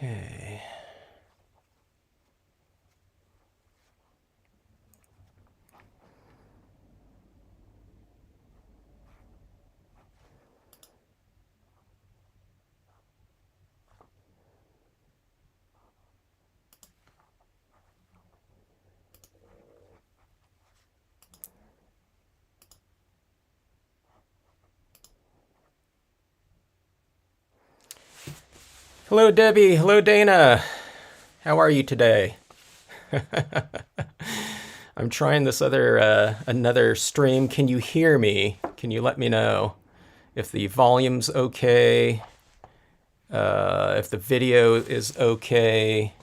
Okay. Hello, Debbie. Hello, Dana. How are you today? I'm trying this another stream. Can you hear me? Can you let me know if the volume's okay? If the video is okay?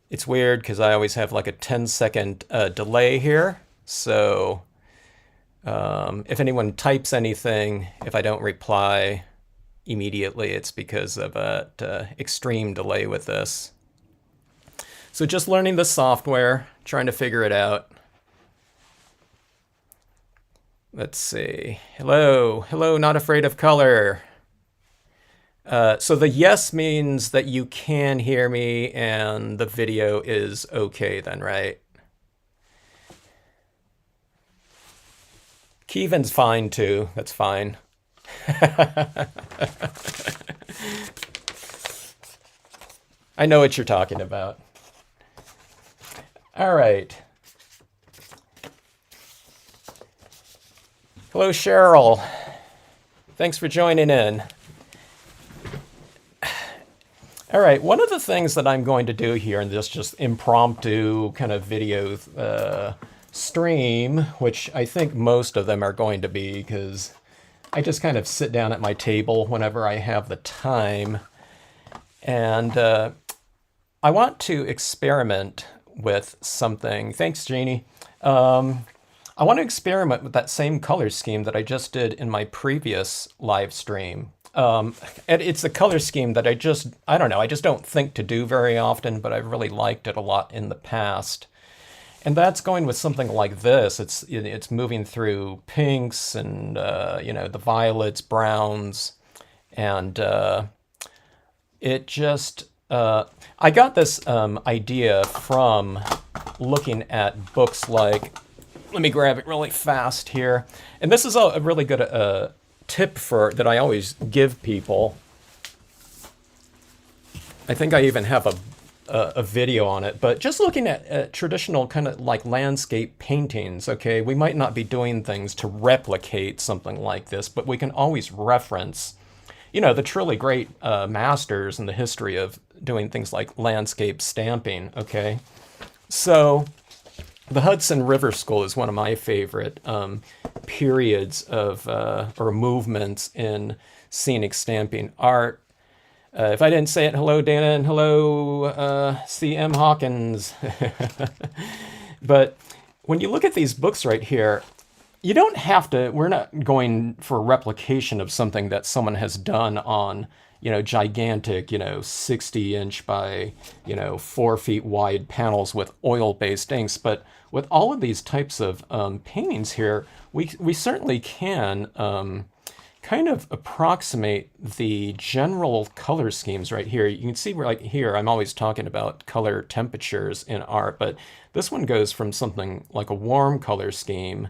It's weird because I always have like a 10-second delay here. So if anyone types anything, if I don't reply immediately, it's because of an extreme delay with this. So just learning the software, trying to figure it out. Let's see. Hello. Hello, not afraid of color. So the yes means that you can hear me and the video is okay then, right? Keevan's fine too. That's fine. I know what you're talking about. All right. Hello, Cheryl. Thanks for joining in. All right, one of the things that I'm going to do here in this just impromptu kind of video stream, which I think most of them are going to be because I just kind of sit down at my table whenever I have the time. And I want to experiment with something. Thanks, Jeannie. I want to experiment with that same color scheme that I just did in my previous live stream. And it's a color scheme that I don't know, I just don't think to do very often, but I've really liked it a lot in the past. And that's going with something like this. It's moving through pinks and, the violets, browns, and it just, I got this idea from looking at books like, let me grab it really fast here. And this is a really good tip that I always give people. I think I even have a video on it, but just looking at traditional kind of like landscape paintings, okay, we might not be doing things to replicate something like this, but we can always reference, the truly great masters in the history of doing things like landscape stamping, okay? So the Hudson River School is one of my favorite periods of, or movements in scenic stamping art. If I didn't say it, hello, Dana, and hello, C.M. Hawkins. But when you look at these books right here, you don't have to, we're not going for a replication of something that someone has done on, gigantic, 60-inch by, 4 feet wide panels with oil-based inks. But with all of these types of paintings here, we certainly can kind of approximate the general color schemes right here. You can see right here, I'm always talking about color temperatures in art, but this one goes from something like a warm color scheme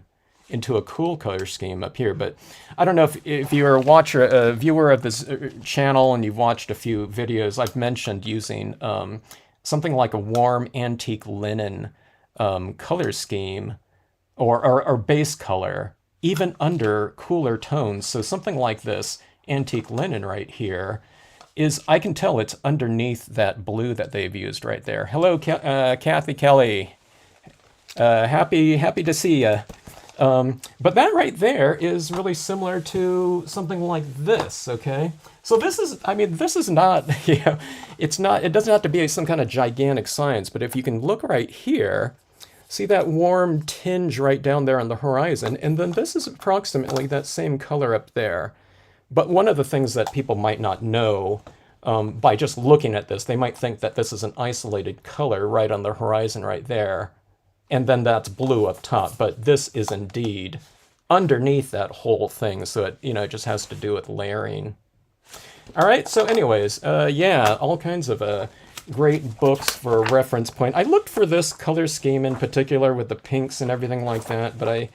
into a cool color scheme up here. But I don't know if you're a viewer of this channel and you've watched a few videos, I've mentioned using something like a warm antique linen color scheme or base color, even under cooler tones. So something like this antique linen right here I can tell it's underneath that blue that they've used right there. Hello, Kathy Kelly. Happy to see you. But that right there is really similar to something like this, okay? So this is not, it doesn't have to be some kind of gigantic science, but if you can look right here, see that warm tinge right down there on the horizon, and then this is approximately that same color up there. But one of the things that people might not know by just looking at this, they might think that this is an isolated color right on the horizon right there. And then that's blue up top, but this is indeed underneath that whole thing. So it, it just has to do with layering. All right, so anyways, yeah, all kinds of great books for a reference point. I looked for this color scheme in particular with the pinks and everything like that, but I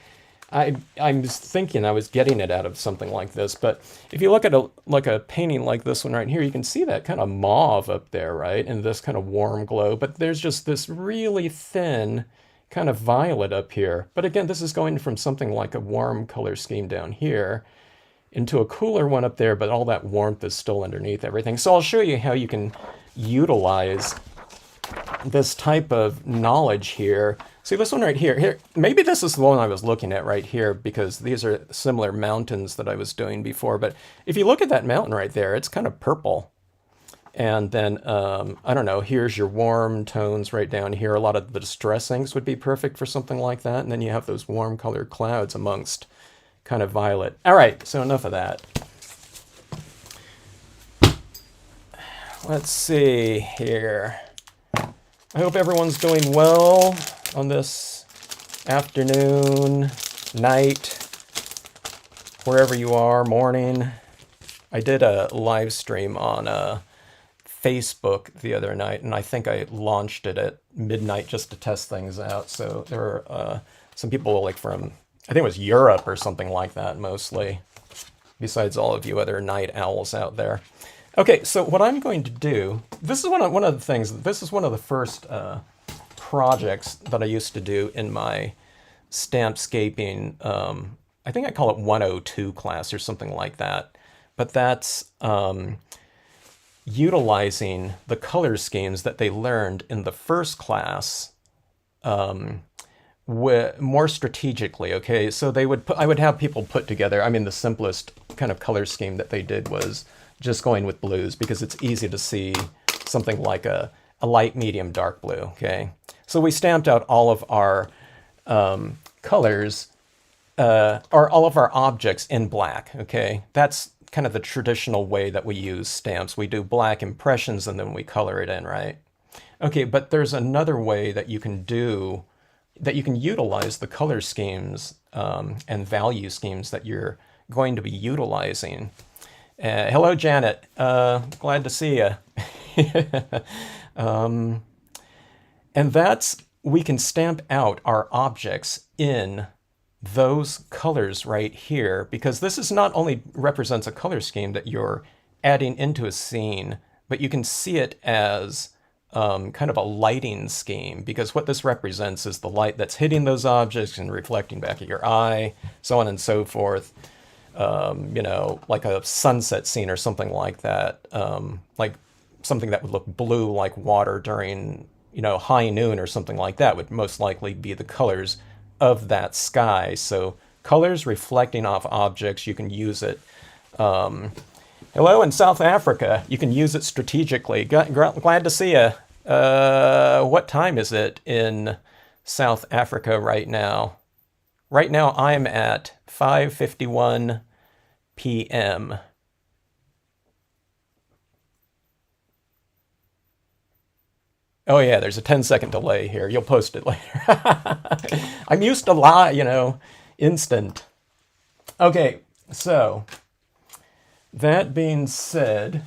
was thinking I was getting it out of something like this. But if you look at a painting like this one right here, you can see that kind of mauve up there, right? And this kind of warm glow. But there's just this really thin kind of violet up here. But again, this is going from something like a warm color scheme down here into a cooler one up there, but all that warmth is still underneath everything. So I'll show you how you can utilize this type of knowledge here. See this one right here. Here, maybe this is the one I was looking at right here because these are similar mountains that I was doing before. But if you look at that mountain right there, it's kind of purple. And then, I don't know, here's your warm tones right down here. A lot of the distress inks would be perfect for something like that. And then you have those warm colored clouds amongst kind of violet. All right, so enough of that. Let's see here. I hope everyone's doing well on this afternoon, night, wherever you are, morning. I did a live stream on Facebook the other night, and I think I launched it at midnight just to test things out. So there were some people like from, I think it was Europe or something like that mostly, besides all of you other night owls out there. Okay, so what I'm going to do, this is one of the things, this is one of the first projects that I used to do in my Stampscaping, I think I call it 102 class or something like that. But that's utilizing the color schemes that they learned in the first class more strategically, okay? So I would have people put together, I mean, the simplest kind of color scheme that they did was just going with blues because it's easy to see something like a light, medium, dark blue, okay? So we stamped out all of our colors, or all of our objects in black, okay? That's kind of the traditional way that we use stamps. We do black impressions and then we color it in, right? Okay, but there's another way that you can do, that you can utilize the color schemes and value schemes that you're going to be utilizing. Hello, Janet. Glad to see you. And that's, we can stamp out our objects in those colors right here, because this is not only represents a color scheme that you're adding into a scene, but you can see it as kind of a lighting scheme, because what this represents is the light that's hitting those objects and reflecting back at your eye, so on and so forth. You know, like a sunset scene or something like that, like something that would look blue like water during, you know, high noon or something like that would most likely be the colors of that sky. So colors reflecting off objects, you can use it. Hello in South Africa, you can use it strategically. Glad to see you. What time is it in South Africa right now? Right now I'm at 5:51 p.m. Oh yeah, there's a 10-second delay here. You'll post it later. I'm used to live, you know, instant. Okay, so that being said,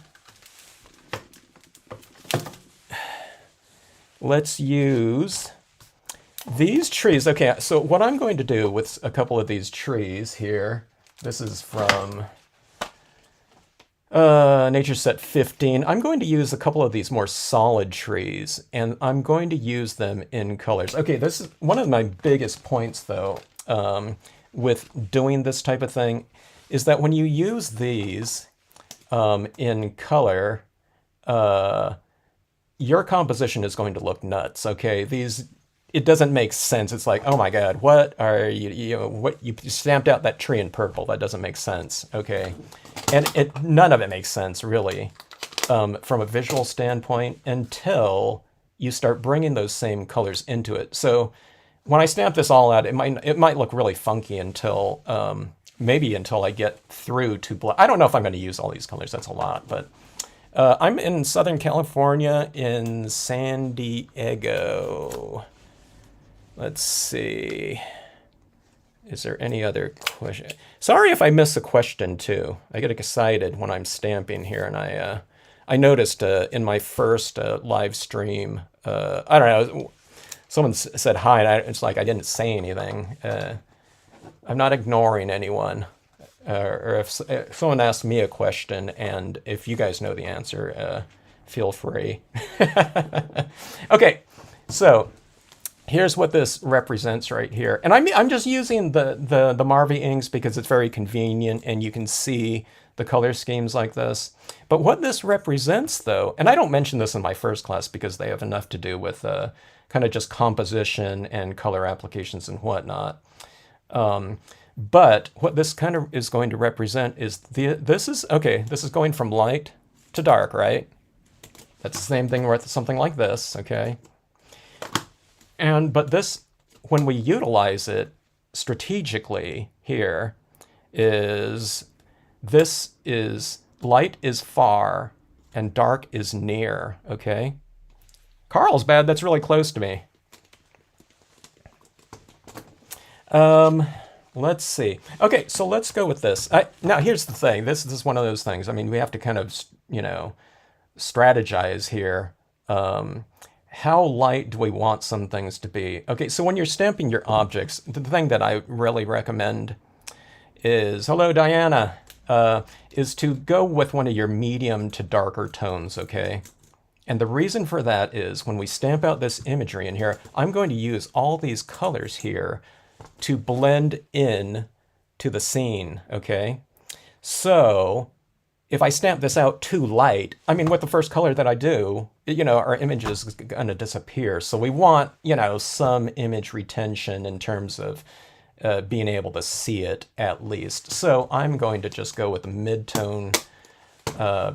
let's use these trees. Okay, so what I'm going to do with a couple of these trees here, this is from Nature Set 15. I'm going to use a couple of these more solid trees, and I'm going to use them in colors. Okay, this is one of my biggest points, though, with doing this type of thing, is that when you use these in color, your composition is going to look nuts, okay? These, it doesn't make sense. It's like, oh my God, what are you know, what, you stamped out that tree in purple. That doesn't make sense, okay? And none of it makes sense, really, from a visual standpoint until you start bringing those same colors into it. So when I stamp this all out, it might look really funky until, maybe until I get through to black. I don't know if I'm going to use all these colors. That's a lot, but I'm in Southern California in San Diego. Let's see. Is there any other question? Sorry if I miss a question too. I get excited when I'm stamping here, and I noticed in my first live stream, I don't know, someone said hi, and it's like I didn't say anything. I'm not ignoring anyone. Or if someone asks me a question, and if you guys know the answer, feel free. Okay, so here's what this represents right here. And I'm just using the Marvy inks because it's very convenient and you can see the color schemes like this. But what this represents though, and I don't mention this in my first class because they have enough to do with kind of just composition and color applications and whatnot. But what this kind of is going to represent is this is going from light to dark, right? That's the same thing with something like this, okay? But this, when we utilize it strategically here, is light is far and dark is near, okay? Carlsbad, that's really close to me. Let's see. Okay, so let's go with this. Now, here's the thing. This is one of those things. I mean, we have to kind of, strategize here. How light do we want some things to be? Okay, so when you're stamping your objects, the thing that I really recommend is, hello, Diana, is to go with one of your medium to darker tones, okay? And the reason for that is when we stamp out this imagery in here, I'm going to use all these colors here to blend in to the scene, okay? So if I stamp this out too light, I mean, with the first color that I do, our image is going to disappear. So we want, some image retention in terms of being able to see it at least. So I'm going to just go with the mid-tone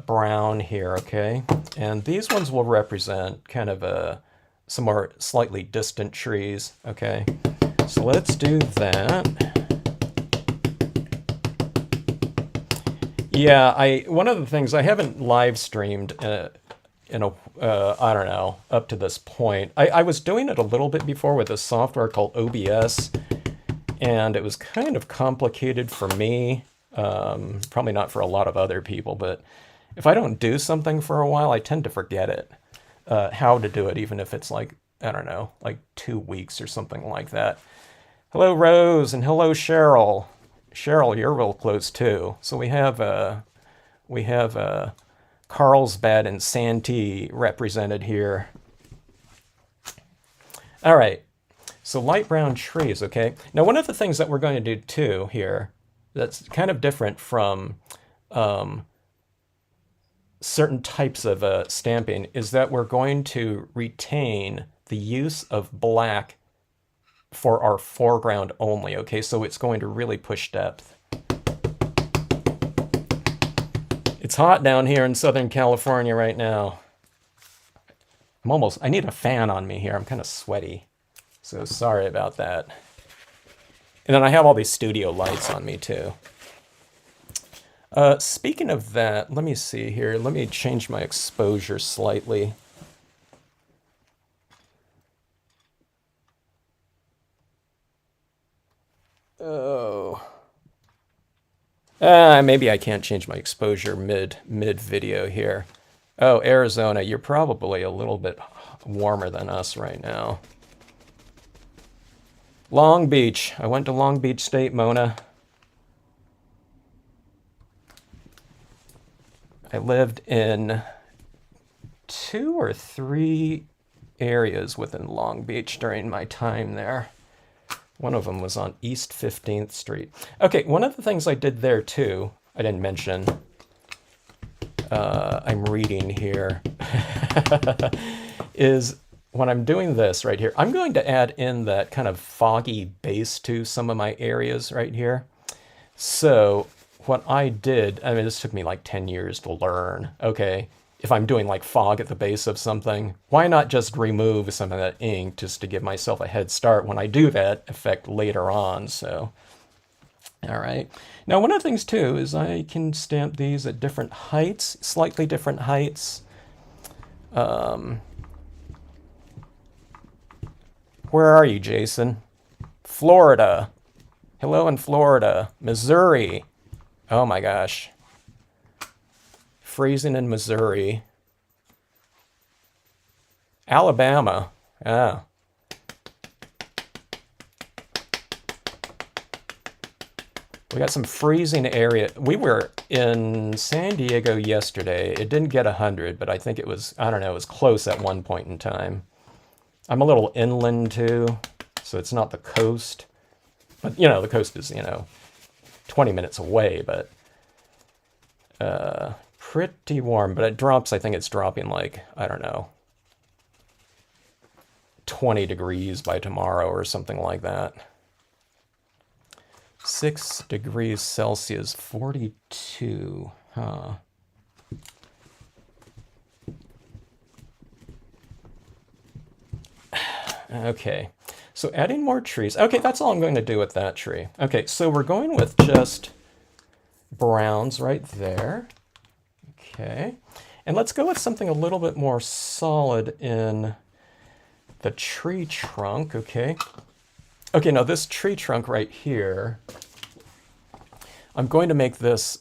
brown here, okay? And these ones will represent kind of some more slightly distant trees, okay? So let's do that. Yeah, one of the things, I haven't live streamed I don't know, up to this point. I was doing it a little bit before with a software called OBS, and it was kind of complicated for me, probably not for a lot of other people, but if I don't do something for a while, I tend to forget it, how to do it, even if it's like, I don't know, like 2 weeks or something like that. Hello, Rose, and hello, Cheryl. Cheryl, you're real close too. So we have Carlsbad and Santee represented here. All right, so light brown trees, okay? Now, one of the things that we're going to do too here that's kind of different from certain types of stamping is that we're going to retain the use of black for our foreground only, okay? So it's going to really push depth. It's hot down here in Southern California right now. I need a fan on me here. I'm kind of sweaty. So sorry about that. And then I have all these studio lights on me too. Speaking of that, let me see here. Let me change my exposure slightly. Oh. Maybe I can't change my exposure mid video here. Oh, Arizona, you're probably a little bit warmer than us right now. Long Beach. I went to Long Beach State, Mona. I lived in 2 or 3 areas within Long Beach during my time there. One of them was on East 15th Street. Okay, one of the things I did there too, I didn't mention, I'm reading here, is when I'm doing this right here, I'm going to add in that kind of foggy base to some of my areas right here. So what I did, I mean, this took me like 10 years to learn, okay? If I'm doing like fog at the base of something, why not just remove some of that ink just to give myself a head start when I do that effect later on, so. All right. Now, one of the things too is I can stamp these at different heights, slightly different heights. Where are you, Jason? Florida. Hello in Florida. Missouri. Oh my gosh. Freezing in Missouri. Alabama. Ah. We got some freezing area. We were in San Diego yesterday. It didn't get 100, but I think it was, I don't know, it was close at one point in time. I'm a little inland too, so it's not the coast. But, you know, the coast is, 20 minutes away, but pretty warm. But it drops, I think it's dropping like, I don't know, 20 degrees by tomorrow or something like that. 6 degrees Celsius, 42, huh? Okay, so adding more trees. Okay, that's all I'm going to do with that tree. Okay, so we're going with just browns right there. Okay, and let's go with something a little bit more solid in the tree trunk, okay? Okay, now this tree trunk right here, I'm going to make this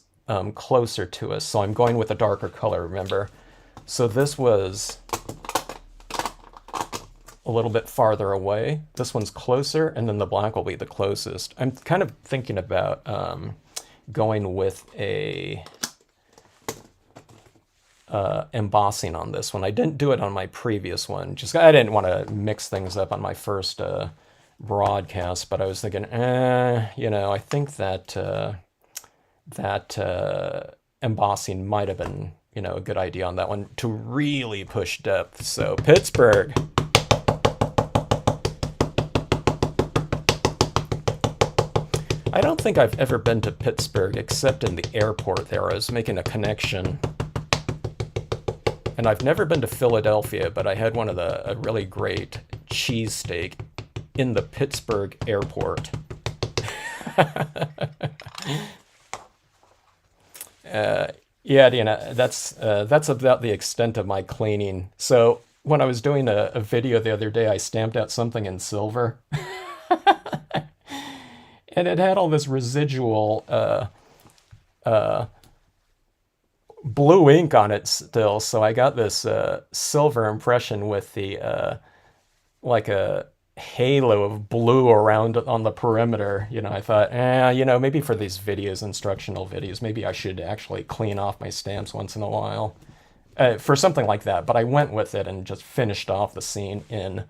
closer to us, so I'm going with a darker color, remember? So this was a little bit farther away. This one's closer, and then the black will be the closest. I'm kind of thinking about going with a embossing on this one. I didn't do it on my previous one. Just I didn't want to mix things up on my first broadcast, but I was thinking, I think that embossing might have been, a good idea on that one to really push depth. So Pittsburgh. I don't think I've ever been to Pittsburgh except in the airport there. I was making a connection. And I've never been to Philadelphia, but I had one of a really great cheesesteak in the Pittsburgh airport. Yeah, Deanna, that's about the extent of my cleaning. So when I was doing a video the other day, I stamped out something in silver. And it had all this residual blue ink on it still. So I got this silver impression with the like a halo of blue around on the perimeter. I thought, maybe for these videos, instructional videos, maybe I should actually clean off my stamps once in a while for something like that. But I went with it and just finished off the scene in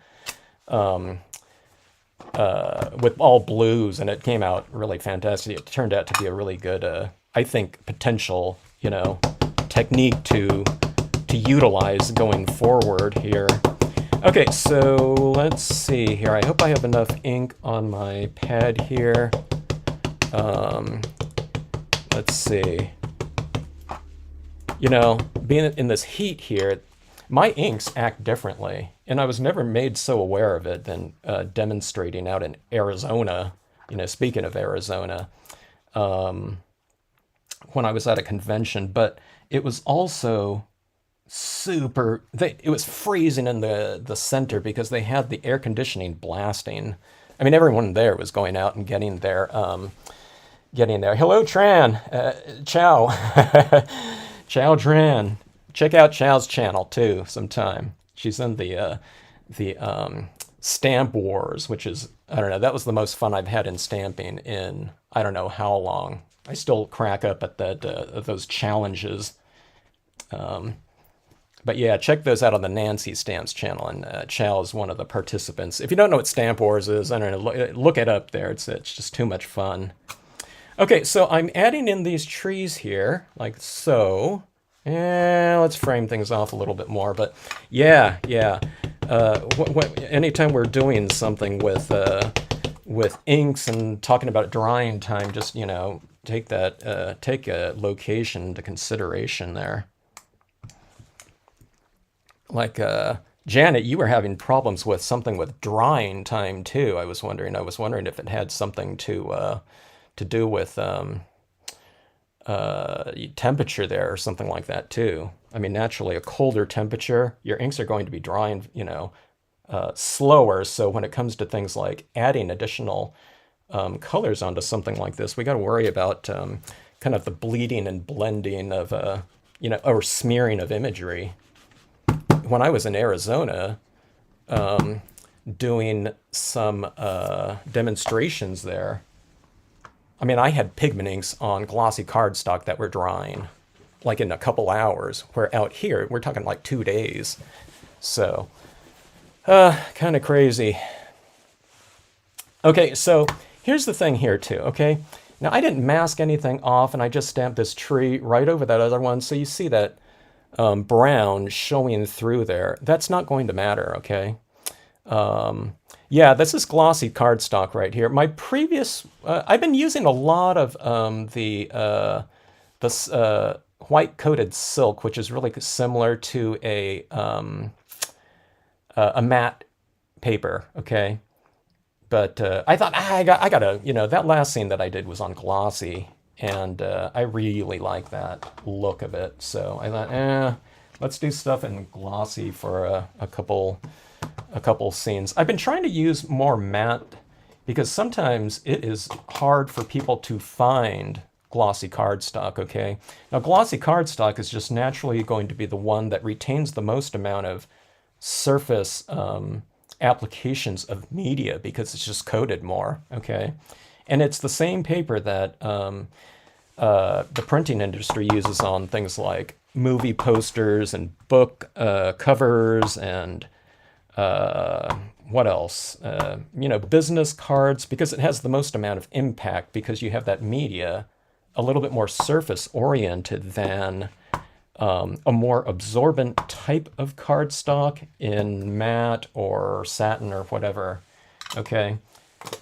with all blues, and it came out really fantastic. It turned out to be a really good, I think, potential, technique to utilize going forward here. Okay, so let's see here. I hope I have enough ink on my pad here. Let's see. Being in this heat here, my inks act differently, and I was never made so aware of it than demonstrating out in Arizona. Speaking of Arizona, when I was at a convention, but it was also it was freezing in the center because they had the air conditioning blasting. I mean, everyone there was going out and getting there. Hello, Tran. Chow. Chow Tran. Check out Chow's channel too sometime. She's in the Stamp Wars, which is, I don't know, that was the most fun I've had in stamping in I don't know how long. I still crack up at those challenges. But yeah, check those out on the Nancy Stamps channel, and Chow is one of the participants. If you don't know what Stamp Wars is, I don't know, look it up there. It's just too much fun. Okay, so I'm adding in these trees here, like so. Let's frame things off a little bit more, but yeah. Anytime we're doing something with inks and talking about drying time, just take a location into consideration there. Like Janet, you were having problems with something with drying time too. I was wondering if it had something to do with temperature there or something like that too. I mean, naturally, a colder temperature, your inks are going to be drying, slower. So when it comes to things like adding additional colors onto something like this, we got to worry about kind of the bleeding and blending of, or smearing of imagery. When I was in Arizona doing some demonstrations there, I mean, I had pigment inks on glossy cardstock that were drying like in a couple hours, where out here, we're talking like 2 days. So, kind of crazy. Okay, so here's the thing here too, okay? Now, I didn't mask anything off, and I just stamped this tree right over that other one, so you see that brown showing through there. That's not going to matter, okay? Yeah, this is glossy cardstock right here. My previous, I've been using a lot of this white coated silk, which is really similar to a matte paper, okay? But I thought, I gotta, that last scene that I did was on glossy, and I really like that look of it. So I thought, let's do stuff in glossy for a couple scenes. I've been trying to use more matte because sometimes it is hard for people to find glossy cardstock, okay? Now, glossy cardstock is just naturally going to be the one that retains the most amount of surface applications of media because it's just coated more, okay? And it's the same paper that the printing industry uses on things like movie posters and book covers and what else? Business cards, because it has the most amount of impact because you have that media a little bit more surface oriented than a more absorbent type of cardstock in matte or satin or whatever, okay?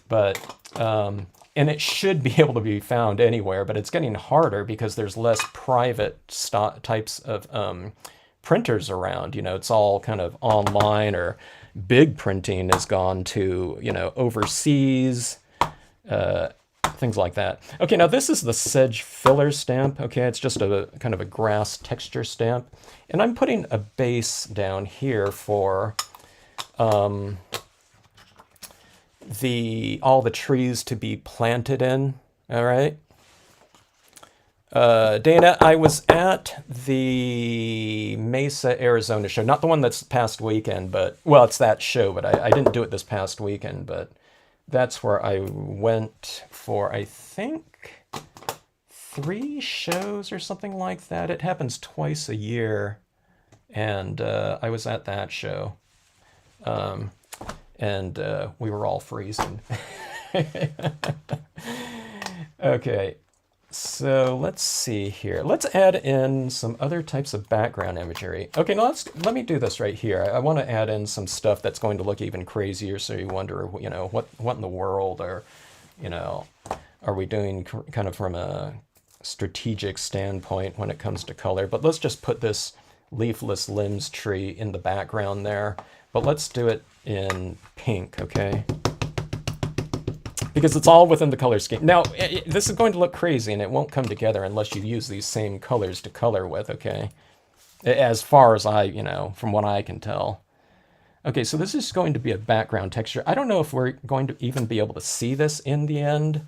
But, and it should be able to be found anywhere, but it's getting harder because there's less private types of printers around. It's all kind of online, or big printing has gone to, overseas, things like that. Okay, now this is the Sedge filler stamp. Okay, it's just a kind of a grass texture stamp. And I'm putting a base down here for all the trees to be planted in, all right? Dana, I was at the Mesa, Arizona show. Not the one that's past weekend, but, well, it's that show, but I didn't do it this past weekend, but that's where I went for, I think, 3 shows or something like that. It happens twice a year, and I was at that show. And we were all freezing. Okay, so let's see here. Let's add in some other types of background imagery. Okay, now let me do this right here. I want to add in some stuff that's going to look even crazier, so you wonder, what in the world are we doing kind of from a strategic standpoint when it comes to color. But let's just put this leafless limbs tree in the background there. But let's do it in pink, okay? Because it's all within the color scheme. Now, this is going to look crazy, and it won't come together unless you use these same colors to color with, okay? As far as from what I can tell. Okay, so this is going to be a background texture. I don't know if we're going to even be able to see this in the end,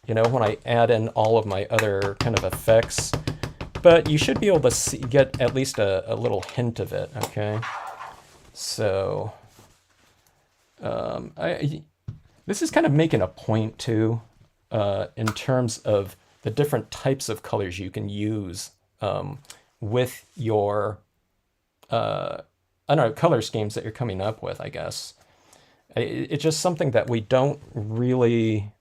when I add in all of my other kind of effects. But you should be able to get at least a little hint of it, okay? So, this is kind of making a point too, in terms of the different types of colors you can use with your, I don't know, color schemes that you're coming up with, I guess. It's just something that we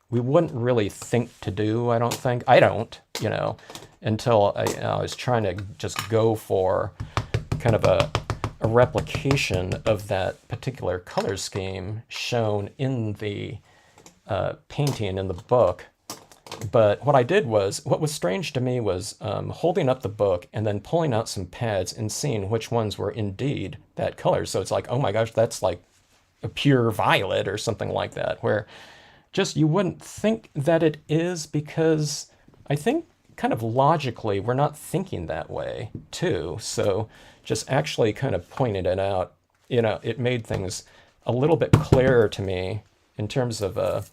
wouldn't really think to do, I don't think. I don't, until I was trying to just go for kind of a replication of that particular color scheme shown in the painting in the book. But what I did was, what was strange to me was holding up the book and then pulling out some pads and seeing which ones were indeed that color. So it's like, oh my gosh, that's like a pure violet or something like that, where just you wouldn't think that it is, because I think kind of logically we're not thinking that way too. So just actually kind of pointing it out, it made things a little bit clearer to me in terms of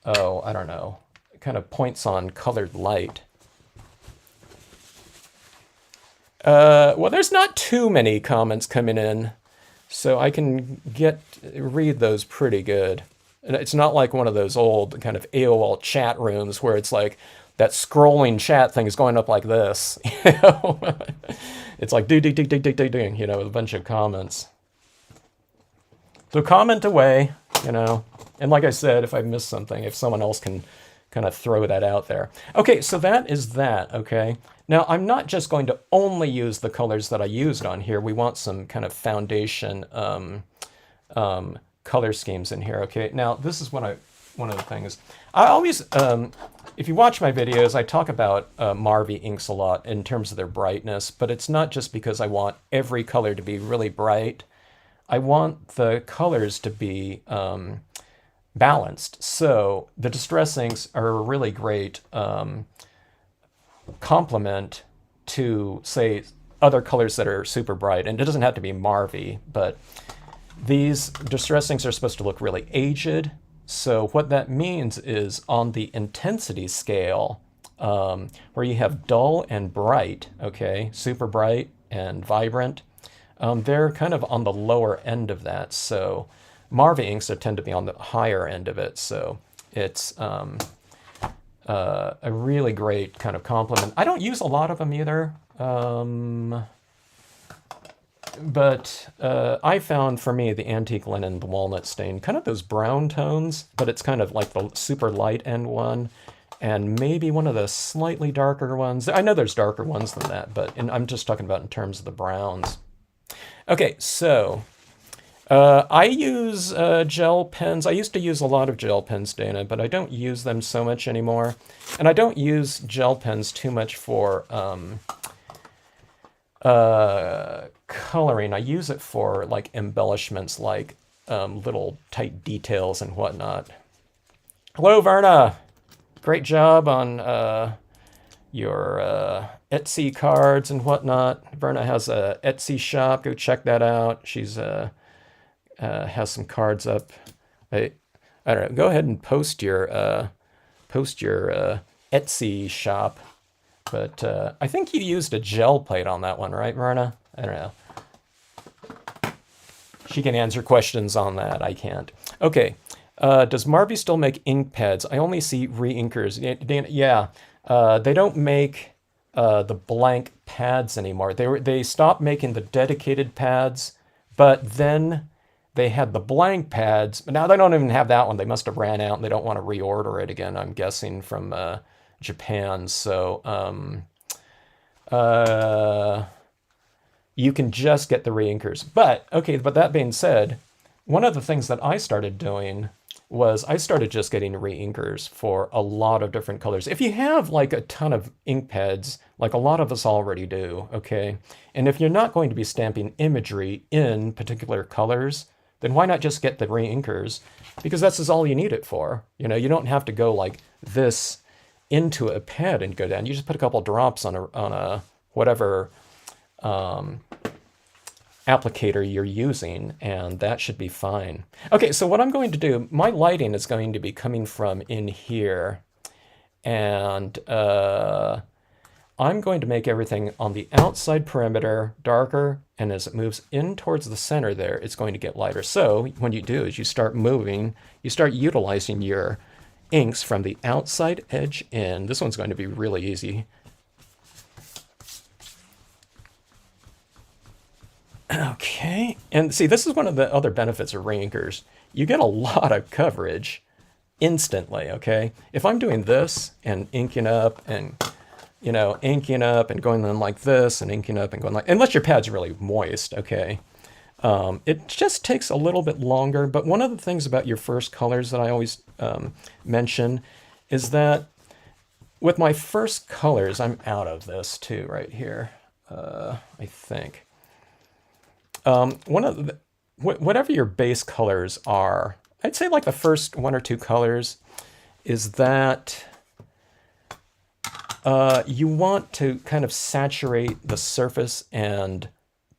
oh, I don't know, kind of points on colored light. Well, there's not too many comments coming in, so I can read those pretty good. And it's not like one of those old kind of AOL chat rooms where it's like that scrolling chat thing is going up like this. You know? It's like ding, ding, ding, ding, ding, ding, ding, you know, with a bunch of comments. So comment away, you know. And like I said, if I missed something, if someone else can kind of throw that out there. Okay, so that is that, okay? Now, I'm not just going to only use the colors that I used on here. We want some kind of foundation color schemes in here, okay? Now, this is one of the things. I always, if you watch my videos, I talk about Marvy inks a lot in terms of their brightness, but it's not just because I want every color to be really bright. I want the colors to be balanced. So the distress inks are a really great complement to, say, other colors that are super bright. And it doesn't have to be Marvy, but these distress inks are supposed to look really aged. So what that means is on the intensity scale, where you have dull and bright, okay, super bright and vibrant, they're kind of on the lower end of that. So Marvy inks tend to be on the higher end of it. So it's a really great kind of complement. I don't use a lot of them either. But I found for me the antique linen, the walnut stain, kind of those brown tones, but it's kind of like the super light end one, and maybe one of the slightly darker ones. I know there's darker ones than that, but I'm just talking about in terms of the browns. Okay, so I use gel pens. I used to use a lot of gel pens, Dana, but I don't use them so much anymore. And I don't use gel pens too much for coloring. I use it for like embellishments, like little tight details and whatnot. Hello, Verna. Great job on your Etsy cards and whatnot. Verna has a Etsy shop. Go check that out. She's has some cards up. I don't know. Go ahead and post your Etsy shop. But I think you used a gel plate on that one, right, Verna? I don't know. She can answer questions on that. I can't. Okay. Does Marvy still make ink pads? I only see re-inkers. Yeah. They don't make the blank pads anymore. They stopped making the dedicated pads, but then they had the blank pads. But now they don't even have that one. They must have ran out and they don't want to reorder it again, I'm guessing, from Japan. So you can just get the re-inkers. But okay, but that being said, one of the things that I started doing was I started just getting re-inkers for a lot of different colors. If you have like a ton of ink pads, like a lot of us already do, okay, and if you're not going to be stamping imagery in particular colors, then why not just get the re-inkers? Because that's all you need it for. You know, you don't have to go like this into a pad and go down. You just put a couple drops on a whatever applicator you're using, and that should be fine. Okay, so what I'm going to do, my lighting is going to be coming from in here, and I'm going to make everything on the outside perimeter darker, and as it moves in towards the center there, it's going to get lighter. So what you do is you start moving, you start utilizing your inks from the outside edge in. This one's going to be really easy. Okay, and see, this is one of the other benefits of re-inkers. You get a lot of coverage instantly, okay? If I'm doing this and inking up and, you know, inking up and going in like this and inking up and going like, unless your pad's really moist, okay? It just takes a little bit longer, but one of the things about your first colors that I always mention is that with my first colors, I'm out of this too right here, I think. Whatever your base colors are, I'd say like the first one or two colors is that you want to kind of saturate the surface and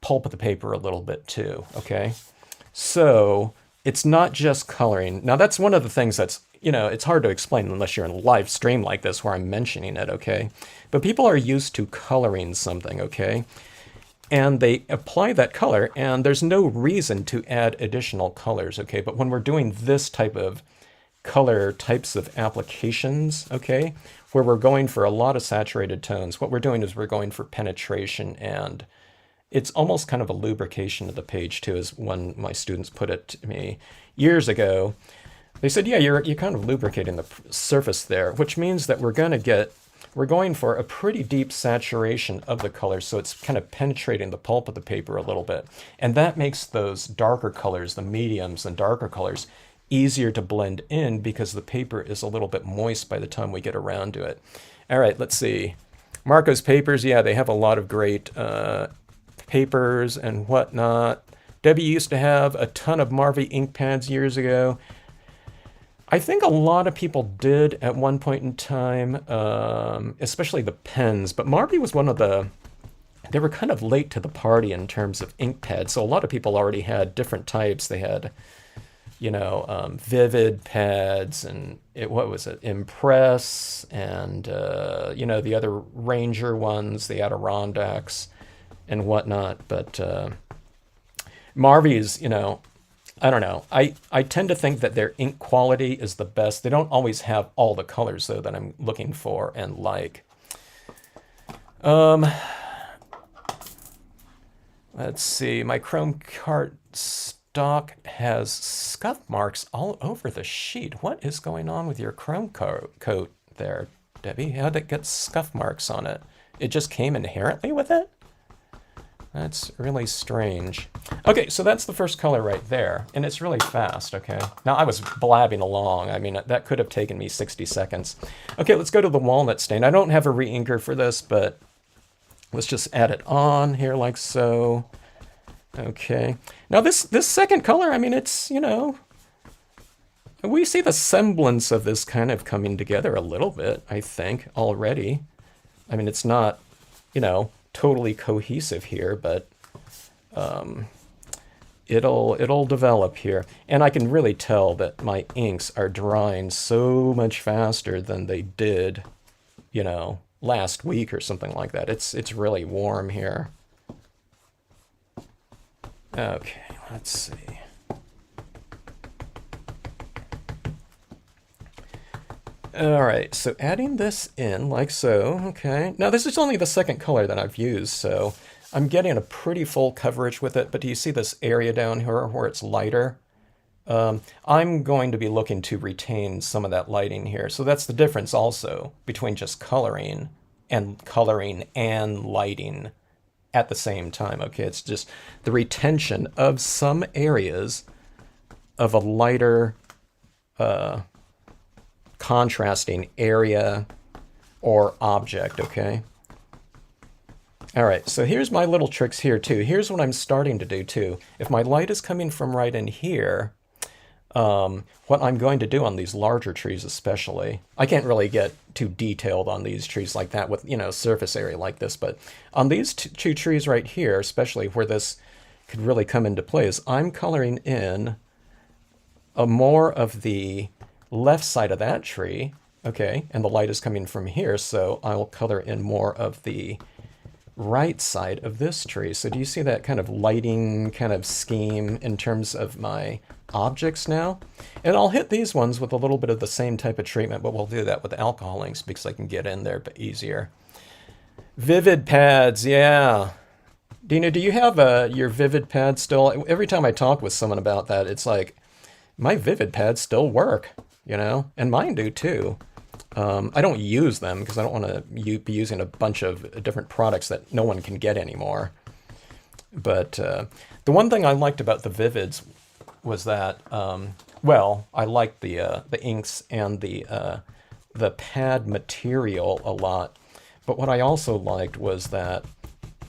pulp the paper a little bit too, okay? So it's not just coloring. Now that's one of the things that's you know, it's hard to explain unless you're in a live stream like this where I'm mentioning it, okay? But people are used to coloring something, okay? And they apply that color, and there's no reason to add additional colors, okay? But when we're doing this type of color types of applications, okay, where we're going for a lot of saturated tones, what we're doing is we're going for penetration, and it's almost kind of a lubrication of the page too, as one my students put it to me years ago. They said, yeah, you're kind of lubricating the surface there, which means that we're going for a pretty deep saturation of the color, so it's kind of penetrating the pulp of the paper a little bit. And that makes those darker colors, the mediums and darker colors, easier to blend in because the paper is a little bit moist by the time we get around to it. All right, let's see. Marco's papers, yeah, they have a lot of great papers and whatnot. Debbie used to have a ton of Marvy ink pads years ago. I think a lot of people did at one point in time, especially the pens, but Marvy was one of they were kind of late to the party in terms of ink pads, so a lot of people already had different types. They had, you know, Vivid pads and what was it, Impress, and, you know, the other Ranger ones, the Adirondacks and whatnot, but Marvy's, you know, I don't know. I tend to think that their ink quality is the best. They don't always have all the colors, though, that I'm looking for and like. Let's see. My Chrome cart stock has scuff marks all over the sheet. What is going on with your Chrome coat there, Debbie? How did it get scuff marks on it? It just came inherently with it? That's really strange. Okay, so that's the first color right there, and it's really fast, okay? Now, I was blabbing along. I mean, that could have taken me 60 seconds. Okay, let's go to the walnut stain. I don't have a re-inker for this, but let's just add it on here like so. Okay. Now, this second color, I mean, it's, you know, we see the semblance of this kind of coming together a little bit, I think, already. I mean, it's not, you know, totally cohesive here, but it'll develop here. And I can really tell that my inks are drying so much faster than they did, you know, last week or something like that. It's really warm here. Okay, let's see. All right, so adding this in like so, okay. Now this is only the second color that I've used, so I'm getting a pretty full coverage with it, but do you see this area down here where it's lighter? I'm going to be looking to retain some of that lighting here. So that's the difference also between just coloring and lighting at the same time, okay? It's just the retention of some areas of a lighter contrasting area or object, okay? All right, so here's my little tricks here too. Here's what I'm starting to do too. If my light is coming from right in here, what I'm going to do on these larger trees especially, I can't really get too detailed on these trees like that with, you know, surface area like this, but on these two trees right here, especially where this could really come into play, is I'm coloring in more of the left side of that tree, okay, and the light is coming from here, so I'll color in more of the right side of this tree. So do you see that kind of lighting kind of scheme in terms of my objects now? And I'll hit these ones with a little bit of the same type of treatment, but we'll do that with alcohol inks because I can get in there but easier. Vivid pads, yeah. Dina, do you have your Vivid pads still? Every time I talk with someone about that, it's like, my Vivid pads still work, you know, and mine do too. I don't use them because I don't want to be using a bunch of different products that no one can get anymore. But the one thing I liked about the Vivids was that, well, I liked the inks and the pad material a lot. But what I also liked was that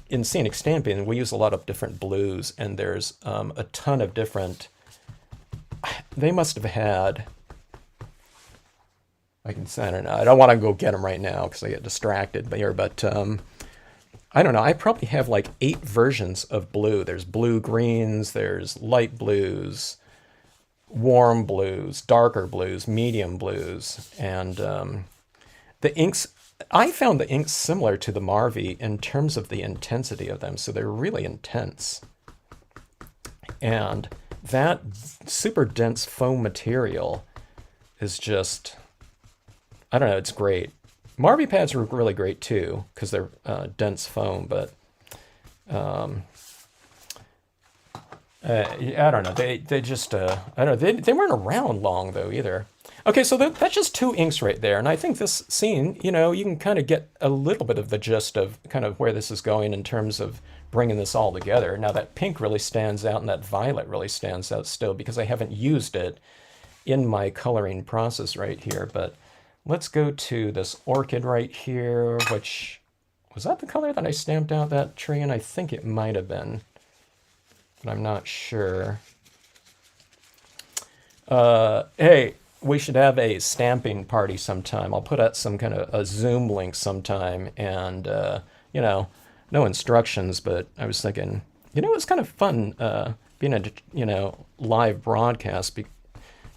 in scenic stamping, we use a lot of different blues, and there's a ton of different. They must have had. I don't know. I don't want to go get them right now because I get distracted here, but I don't know. I probably have like 8 versions of blue. There's blue greens, there's light blues, warm blues, darker blues, medium blues, and the inks. I found the inks similar to the Marvy in terms of the intensity of them, so they're really intense. And that super dense foam material is just, I don't know, it's great. Marvy pads are really great too because they're dense foam, but I don't know. They just I don't know. They weren't around long though either. Okay, so that's just two inks right there, and I think this scene, you know, you can kind of get a little bit of the gist of kind of where this is going in terms of bringing this all together. Now that pink really stands out, and that violet really stands out still because I haven't used it in my coloring process right here. But let's go to this orchid right here, which was that the color that I stamped out that tree, and I think it might have been, but I'm not sure. Hey, we should have a stamping party sometime. I'll put out some kind of a Zoom link sometime, and you know, no instructions, but I was thinking, you know, it's kind of fun being a, you know, live broadcast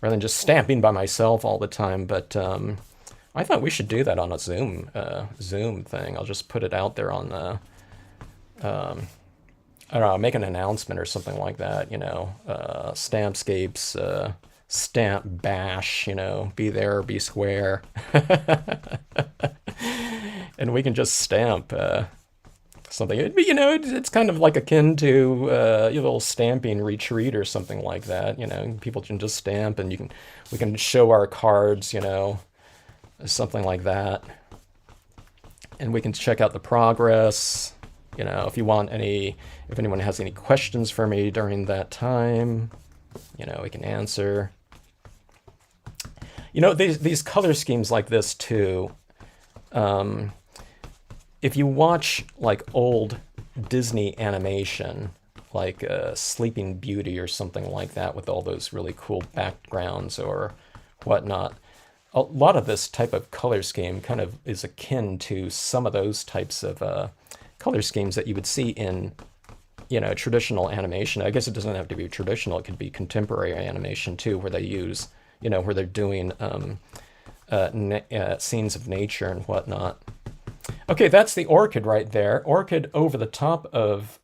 rather than just stamping by myself all the time. But I thought we should do that on a Zoom thing. I'll just put it out there on the I don't know, make an announcement or something like that, you know, Stampscapes, stamp bash, you know, be there or be square. And we can just stamp something. You know, it's kind of like akin to a little stamping retreat or something like that. You know, people can just stamp, and we can show our cards, you know, something like that. And we can check out the progress. You know, if anyone has any questions for me during that time, you know, we can answer. You know, these color schemes like this too, if you watch like old Disney animation, like Sleeping Beauty or something like that with all those really cool backgrounds or whatnot, a lot of this type of color scheme kind of is akin to some of those types of color schemes that you would see in, you know, traditional animation. I guess it doesn't have to be traditional. It could be contemporary animation too, where they use, you know, where they're doing scenes of nature and whatnot. Okay, that's the orchid right there. Orchid over the top of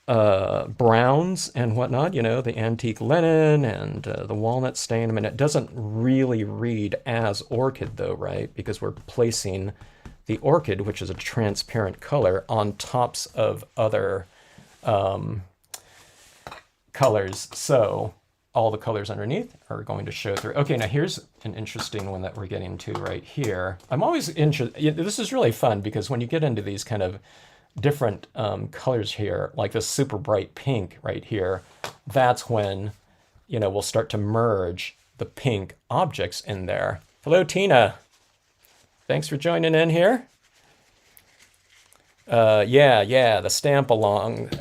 browns and whatnot, you know, the antique linen and the walnut stain. I mean, it doesn't really read as orchid though, right? Because we're placing the orchid, which is a transparent color, on tops of other colors. So all the colors underneath are going to show through. Okay, now here's an interesting one that we're getting to right here. I'm always interested. This is really fun because when you get into these kind of different colors here, like this super bright pink right here, that's when, you know, we'll start to merge the pink objects in there. Hello, Tina. Thanks for joining in here. Yeah, the stamp-alongs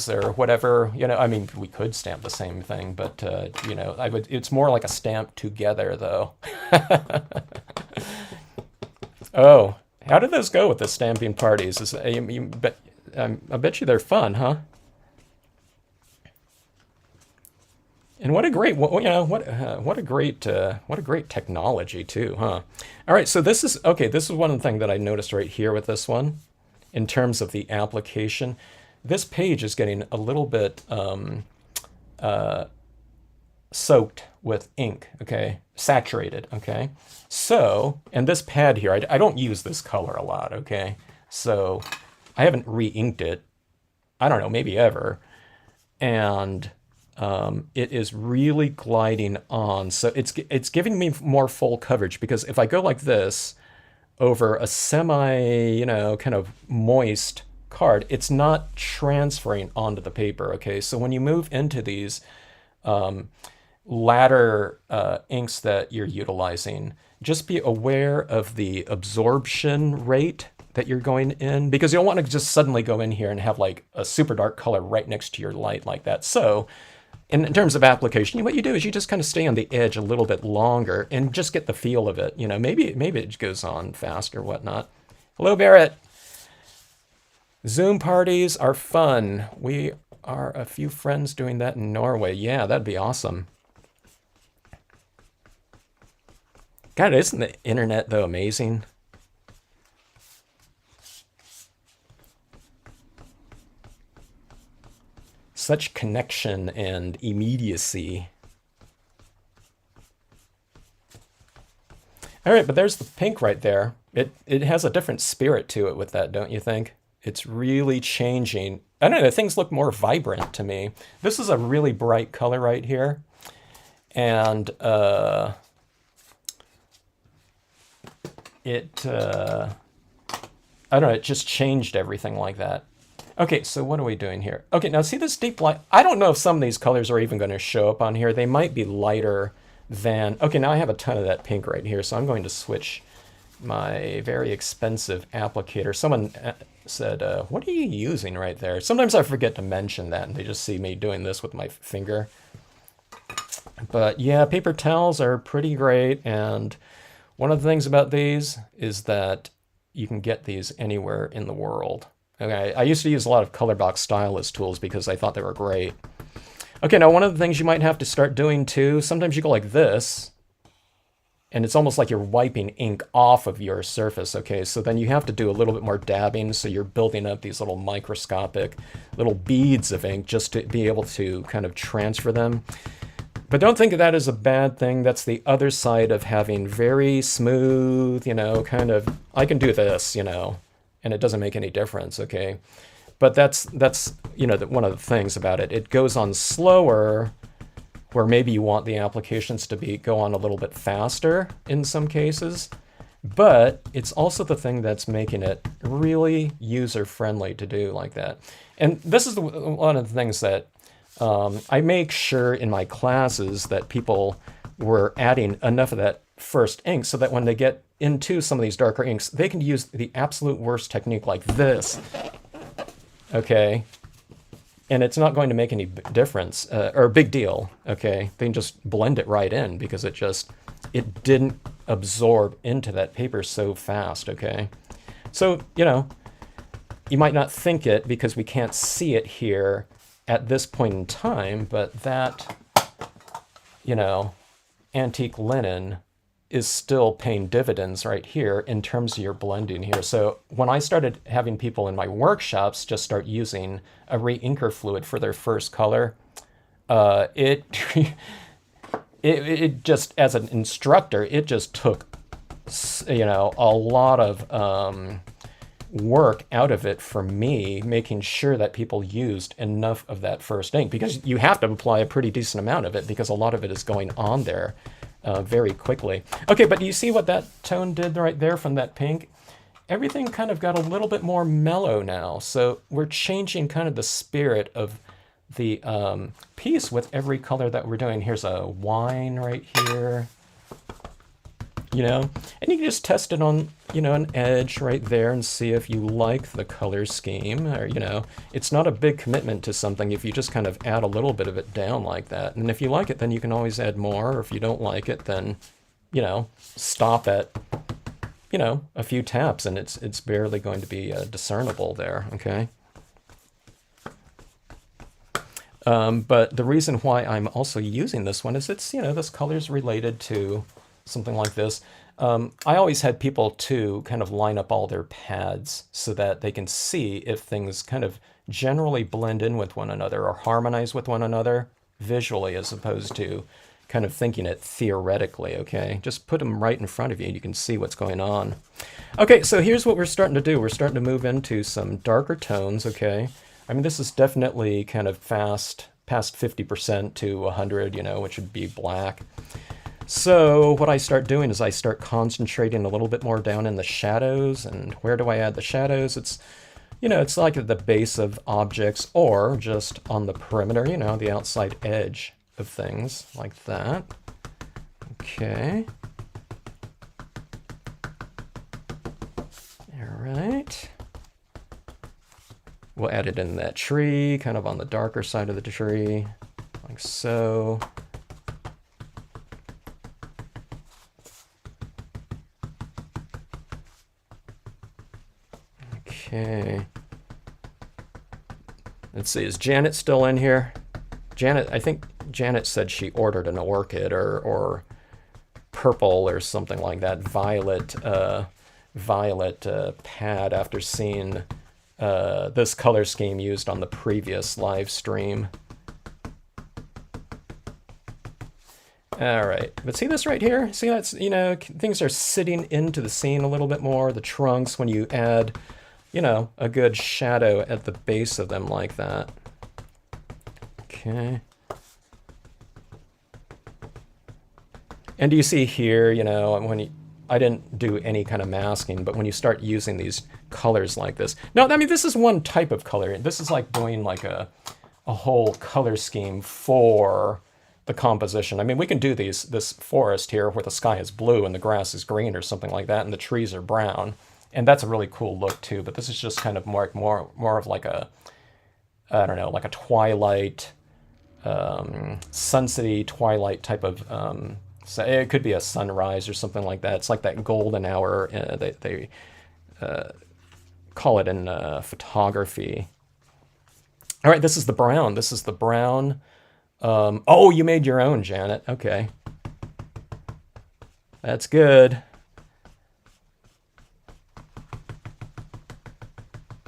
or whatever, you know, I mean, we could stamp the same thing, but, you know, it's more like a stamp together, though. Oh, how did those go with the stamping parties? I bet you they're fun, huh? And what a great, you know, what a great technology too, huh? All right, so this is one thing that I noticed right here with this one, in terms of the application. This page is getting a little bit soaked with ink, okay, saturated, okay. So, and this pad here, I don't use this color a lot, okay. So, I haven't re-inked it. I don't know, maybe ever, and it is really gliding on. So it's giving me more full coverage, because if I go like this over a semi, you know, kind of moist card, it's not transferring onto the paper, okay? So when you move into these ladder inks that you're utilizing, just be aware of the absorption rate that you're going in, because you don't want to just suddenly go in here and have like a super dark color right next to your light like that. So in terms of application, what you do is you just kind of stay on the edge a little bit longer and just get the feel of it. You know, maybe it goes on fast or whatnot. Hello, Barrett. Zoom parties are fun. We are a few friends doing that in Norway. Yeah, that'd be awesome. God, isn't the internet, though, amazing? Such connection and immediacy. All right, but there's the pink right there. It has a different spirit to it with that, don't you think? It's really changing. I don't know, things look more vibrant to me. This is a really bright color right here. And I don't know, it just changed everything like that. Okay, so what are we doing here? Okay, now see this deep light? I don't know if some of these colors are even going to show up on here. They might be lighter than... Okay, now I have a ton of that pink right here, so I'm going to switch my very expensive applicator. Someone said, what are you using right there? Sometimes I forget to mention that, and they just see me doing this with my finger. But yeah, paper towels are pretty great, and one of the things about these is that you can get these anywhere in the world. Okay, I used to use a lot of color box stylus tools because I thought they were great. Okay, now one of the things you might have to start doing too, sometimes you go like this, and it's almost like you're wiping ink off of your surface, okay? So then you have to do a little bit more dabbing, so you're building up these little microscopic little beads of ink just to be able to kind of transfer them. But don't think of that as a bad thing. That's the other side of having very smooth, you know, kind of, I can do this, you know, and it doesn't make any difference, okay? But that's you know, one of the things about it. It goes on slower, where maybe you want the applications to go on a little bit faster in some cases. But it's also the thing that's making it really user-friendly to do like that. And this is one of the things that I make sure in my classes that people were adding enough of that first ink so that when they get into some of these darker inks, they can use the absolute worst technique like this, okay? And it's not going to make any difference, or a big deal, okay? They can just blend it right in because it didn't absorb into that paper so fast, okay? So, you know, you might not think it because we can't see it here at this point in time, but that, you know, antique linen is still paying dividends right here in terms of your blending here. So when I started having people in my workshops just start using a re-inker fluid for their first color, it just, as an instructor, it just took, you know, a lot of work out of it for me, making sure that people used enough of that first ink, because you have to apply a pretty decent amount of it because a lot of it is going on there very quickly. Okay, but do you see what that tone did right there from that pink? Everything kind of got a little bit more mellow now. So we're changing kind of the spirit of the piece with every color that we're doing. Here's a wine right here, you know, and you can just test it on, you know, an edge right there and see if you like the color scheme, or, you know, it's not a big commitment to something if you just kind of add a little bit of it down like that. And if you like it, then you can always add more, or if you don't like it, then, you know, stop at, you know, a few taps and it's barely going to be discernible there, okay? But the reason why I'm also using this one is it's, you know, this color's related to something like this. I always had people too kind of line up all their pads so that they can see if things kind of generally blend in with one another or harmonize with one another visually, as opposed to kind of thinking it theoretically, okay? Just put them right in front of you and you can see what's going on. Okay, so here's what we're starting to do. We're starting to move into some darker tones, okay? I mean, this is definitely kind of fast, past 50% to 100, you know, which would be black. So what I start doing is I start concentrating a little bit more down in the shadows. And where do I add the shadows? It's, you know, it's like at the base of objects or just on the perimeter, you know, the outside edge of things like that. Okay. All right. We'll add it in that tree, kind of on the darker side of the tree, like so. Okay. Let's see, is Janet still in here? Janet, I think Janet said she ordered an orchid or purple or something like that, violet pad after seeing this color scheme used on the previous live stream. All right, but see this right here? See, that's, you know, things are sitting into the scene a little bit more. The trunks, when you add, you know, a good shadow at the base of them like that. Okay. And do you see here, you know, when you, I didn't do any kind of masking, but when you start using these colors like this. No, I mean, this is one type of color. This is like doing like a whole color scheme for the composition. I mean, we can do this forest here where the sky is blue and the grass is green or something like that, and the trees are brown. And that's a really cool look too, but this is just kind of more of like a, I don't know, like a twilight, sunsetty twilight type of, so it could be a sunrise or something like that. It's like that golden hour they call it in photography. All right, this is the brown. This is the brown. Oh, you made your own, Janet. Okay. That's good.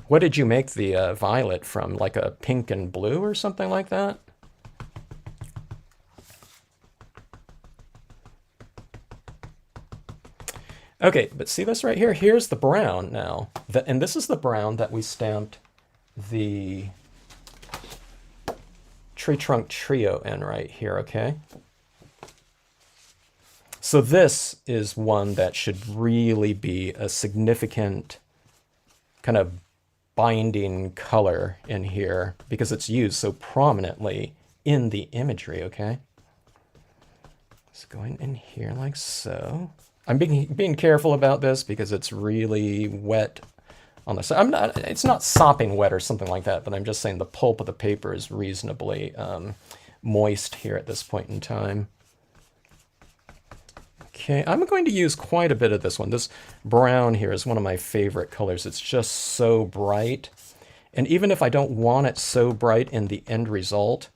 What did you make the violet from? Like a pink and blue or something like that? Okay, but see this right here? Here's the brown now. And this is the brown that we stamped the tree trunk trio in right here, okay? So this is one that should really be a significant kind of binding color in here because it's used so prominently in the imagery, okay? It's going in here like so. I'm being careful about this because it's really wet on the side. It's not sopping wet or something like that, but I'm just saying the pulp of the paper is reasonably moist here at this point in time. Okay, I'm going to use quite a bit of this one. This brown here is one of my favorite colors. It's just so bright. And even if I don't want it so bright in the end result,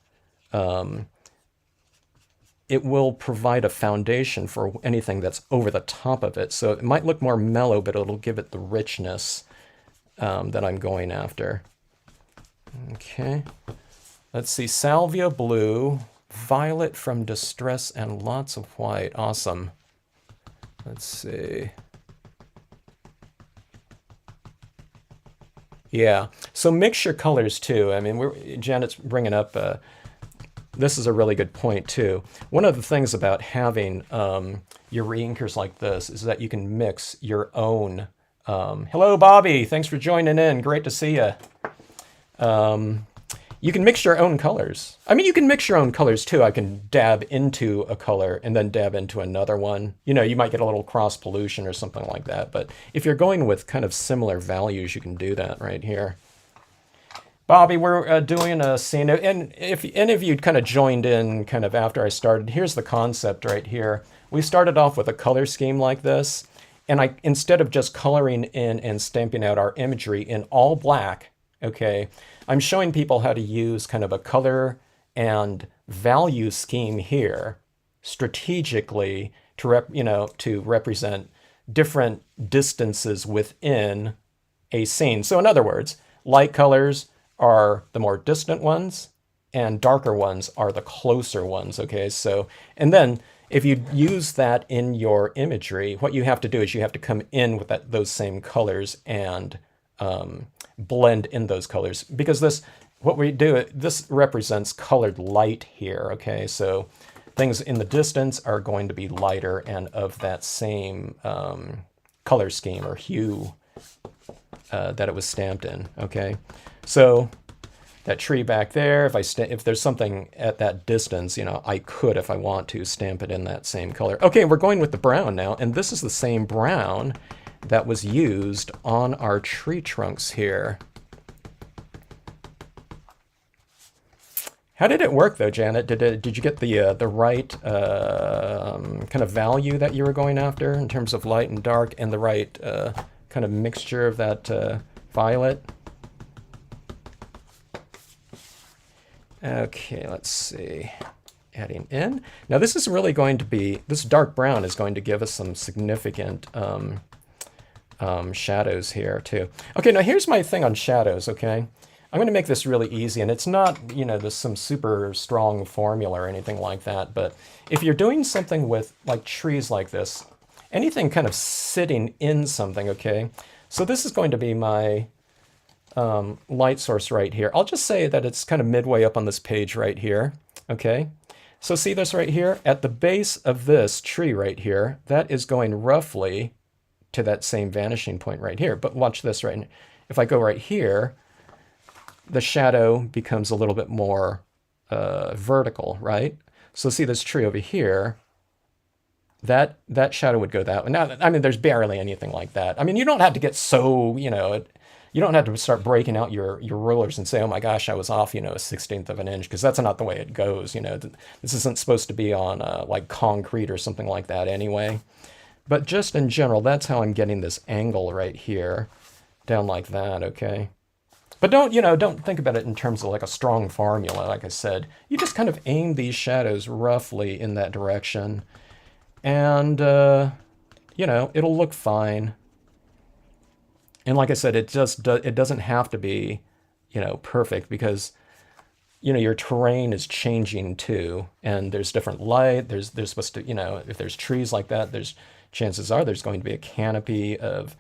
it will provide a foundation for anything that's over the top of it. So it might look more mellow, but it'll give it the richness that I'm going after. Okay, let's see, salvia blue, violet from distress, and lots of white. Awesome. Let's see. Yeah, so mix your colors too. I mean, Janet's bringing up, this is a really good point too. One of the things about having your reinkers like this is that you can mix your own. Hello, Bobby. Thanks for joining in. Great to see you. You can mix your own colors. I mean, you can mix your own colors too. I can dab into a color and then dab into another one. You know, you might get a little cross pollution or something like that. But if you're going with kind of similar values, you can do that right here. Bobby, we're doing a scene. And if any of you kind of joined in kind of after I started, here's the concept right here. We started off with a color scheme like this. And instead of just coloring in and stamping out our imagery in all black, okay, I'm showing people how to use kind of a color and value scheme here strategically to represent different distances within a scene. So in other words, light colors are the more distant ones and darker ones are the closer ones, okay? So, and then if you use that in your imagery, what you have to do is you have to come in with those same colors and blend in those colors, because this represents colored light here, okay? So things in the distance are going to be lighter and of that same color scheme or hue that it was stamped in, okay? So that tree back there, if there's something at that distance, you know, I could, if I want to, stamp it in that same color. Okay, we're going with the brown now, and this is the same brown that was used on our tree trunks here. How did it work though, Janet? Did you get the right kind of value that you were going after in terms of light and dark, and the right kind of mixture of that violet? Okay, let's see. Adding in. Now this is really going to be, this dark brown is going to give us some significant shadows here too. Okay, now here's my thing on shadows, okay? I'm going to make this really easy, and it's not, you know, there's some super strong formula or anything like that, but if you're doing something with like trees like this, anything kind of sitting in something, okay? So this is going to be my light source right here. I'll just say that it's kind of midway up on this page right here, okay? So see this right here? At the base of this tree right here, that is going roughly to that same vanishing point right here. But watch this right now. If I go right here, the shadow becomes a little bit more vertical, right? So see this tree over here, that shadow would go that way. Now, I mean, there's barely anything like that. I mean, you don't have to get so, you know, you don't have to start breaking out your rulers and say, oh my gosh, I was off, you know, a 1/16 of an inch, because that's not the way it goes. You know, this isn't supposed to be on like concrete or something like that anyway. But just in general, that's how I'm getting this angle right here down like that, okay? But don't, you know, don't think about it in terms of like a strong formula. Like I said, you just kind of aim these shadows roughly in that direction, and, you know, it'll look fine. And like I said, it doesn't have to be, you know, perfect, because, you know, your terrain is changing too, and there's different light. There's supposed to, you know, if there's trees like that, there's chances are there's going to be a canopy of,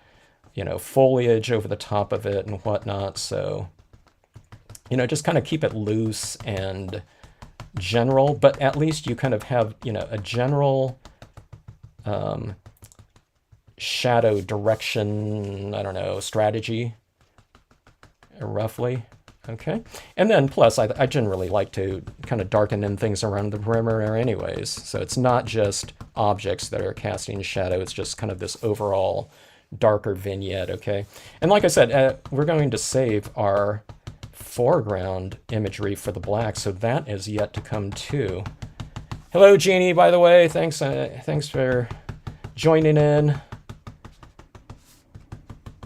you know, foliage over the top of it and whatnot. So, you know, just kind of keep it loose and general, but at least you kind of have, you know, a general shadow direction, I don't know, strategy, roughly. Okay. And then plus, I generally like to kind of darken in things around the perimeter anyways. So it's not just objects that are casting shadow, it's just kind of this overall darker vignette, okay? And like I said, we're going to save our foreground imagery for the black, so that is yet to come too. Hello, Jeannie, by the way. Thanks for joining in.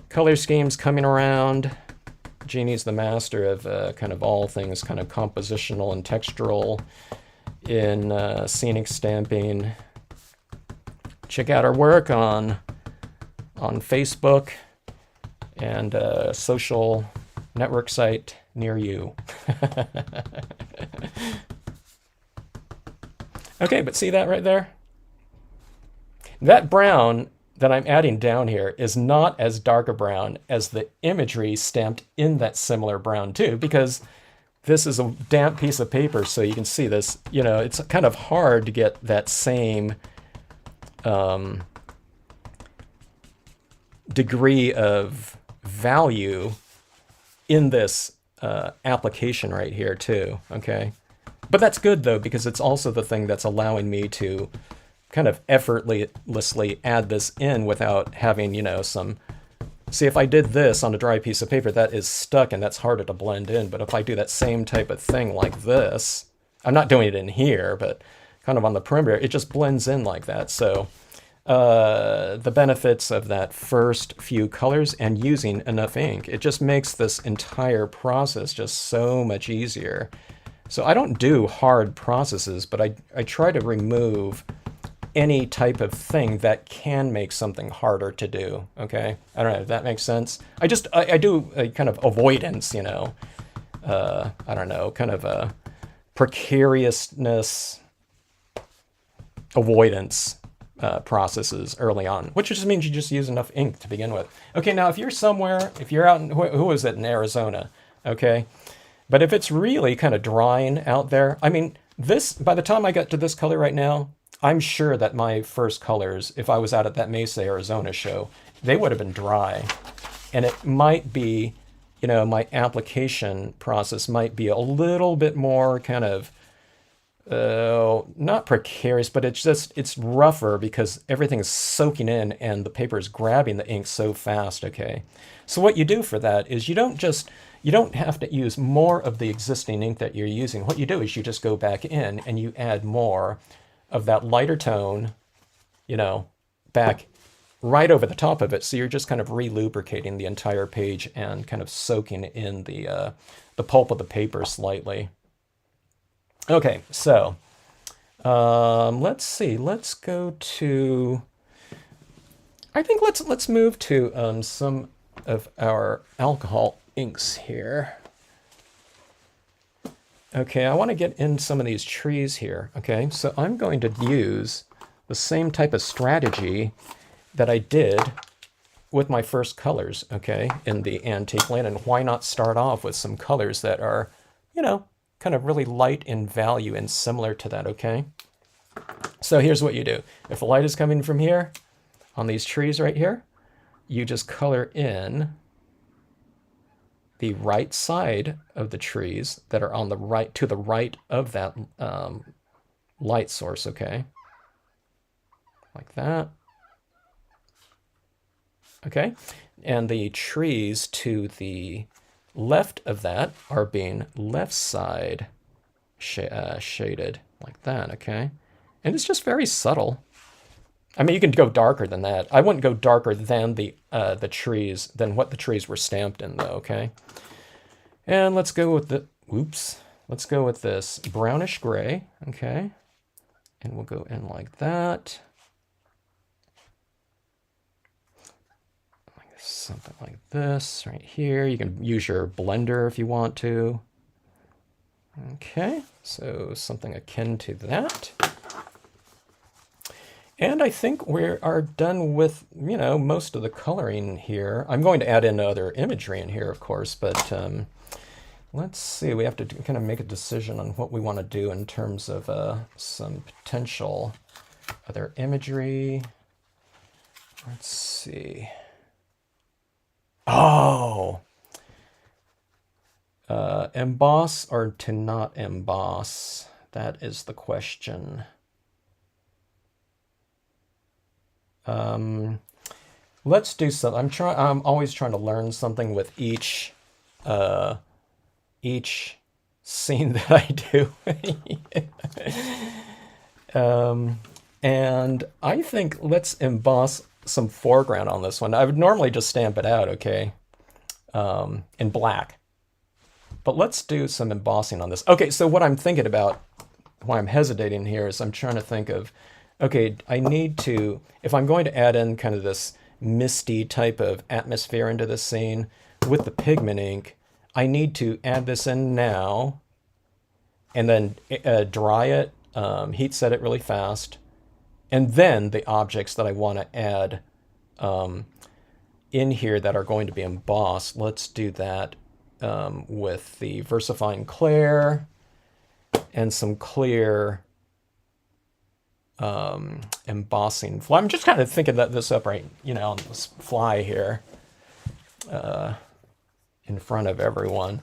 Color schemes coming around. Jeannie's the master of kind of all things kind of compositional and textural in scenic stamping. Check out our work on Facebook and a social network site near you. Okay, but see that right there? That brown that I'm adding down here is not as dark a brown as the imagery stamped in that similar brown too, because this is a damp piece of paper, so you can see this, you know, it's kind of hard to get that same degree of value in this application right here too, okay? But that's good though, because it's also the thing that's allowing me to kind of effortlessly add this in without having, you know, some... See, if I did this on a dry piece of paper, that is stuck and that's harder to blend in. But if I do that same type of thing like this, I'm not doing it in here, but kind of on the perimeter, it just blends in like that. So the benefits of that first few colors and using enough ink, it just makes this entire process just so much easier. So I don't do hard processes, but I try to remove any type of thing that can make something harder to do, okay? I don't know if that makes sense. I do a kind of avoidance, you know, I don't know, kind of a precariousness avoidance processes early on, which just means you just use enough ink to begin with. Okay, now if you're somewhere, if you're out in, who was it, in Arizona, okay? But if it's really kind of drying out there, I mean, this, by the time I get to this color right now, I'm sure that my first colors, if I was out at that Mesa, Arizona show, they would have been dry. And it might be, you know, my application process might be a little bit more kind of, not precarious, but it's rougher because everything's soaking in and the paper is grabbing the ink so fast, okay? So what you do for that is you don't have to use more of the existing ink that you're using. What you do is you just go back in and you add more of that lighter tone, you know, back right over the top of it. So you're just kind of re-lubricating the entire page and kind of soaking in the pulp of the paper slightly. Okay, so let's see. Let's go to. I think let's move to some of our alcohol inks here. Okay, I want to get in some of these trees here. Okay, so I'm going to use the same type of strategy that I did with my first colors, okay, in the antique linen. And why not start off with some colors that are, you know, kind of really light in value and similar to that, okay? So here's what you do. If the light is coming from here, on these trees right here, you just color in the right side of the trees that are on the right, to the right of that light source, okay? Like that. Okay, and the trees to the left of that are being left side shaded like that, okay? And it's just very subtle. I mean, you can go darker than that. I wouldn't go darker than the trees, than what the trees were stamped in, though, okay? And let's go with the, oops, let's go with this brownish gray, okay? And we'll go in like that. Something like this right here. You can use your blender if you want to. Okay, so something akin to that. And I think we are done with, you know, most of the coloring here. I'm going to add in other imagery in here, of course, but let's see. We have to kind of make a decision on what we want to do in terms of some potential other imagery. Let's see. Oh, emboss or to not emboss? That is the question. Let's do something. I'm always trying to learn something with each scene that I do. And I think let's emboss some foreground on this one. I would normally just stamp it out, okay, in black. But let's do some embossing on this. Okay, so what I'm thinking about, why I'm hesitating here, is I'm trying to think of, okay, I need to, if I'm going to add in kind of this misty type of atmosphere into this scene with the pigment ink, I need to add this in now and then dry it, heat set it really fast, and then the objects that I want to add in here that are going to be embossed, let's do that with the VersaFine Clair and some clear embossing. I'm just kind of thinking that this up right, you know, on this fly here in front of everyone.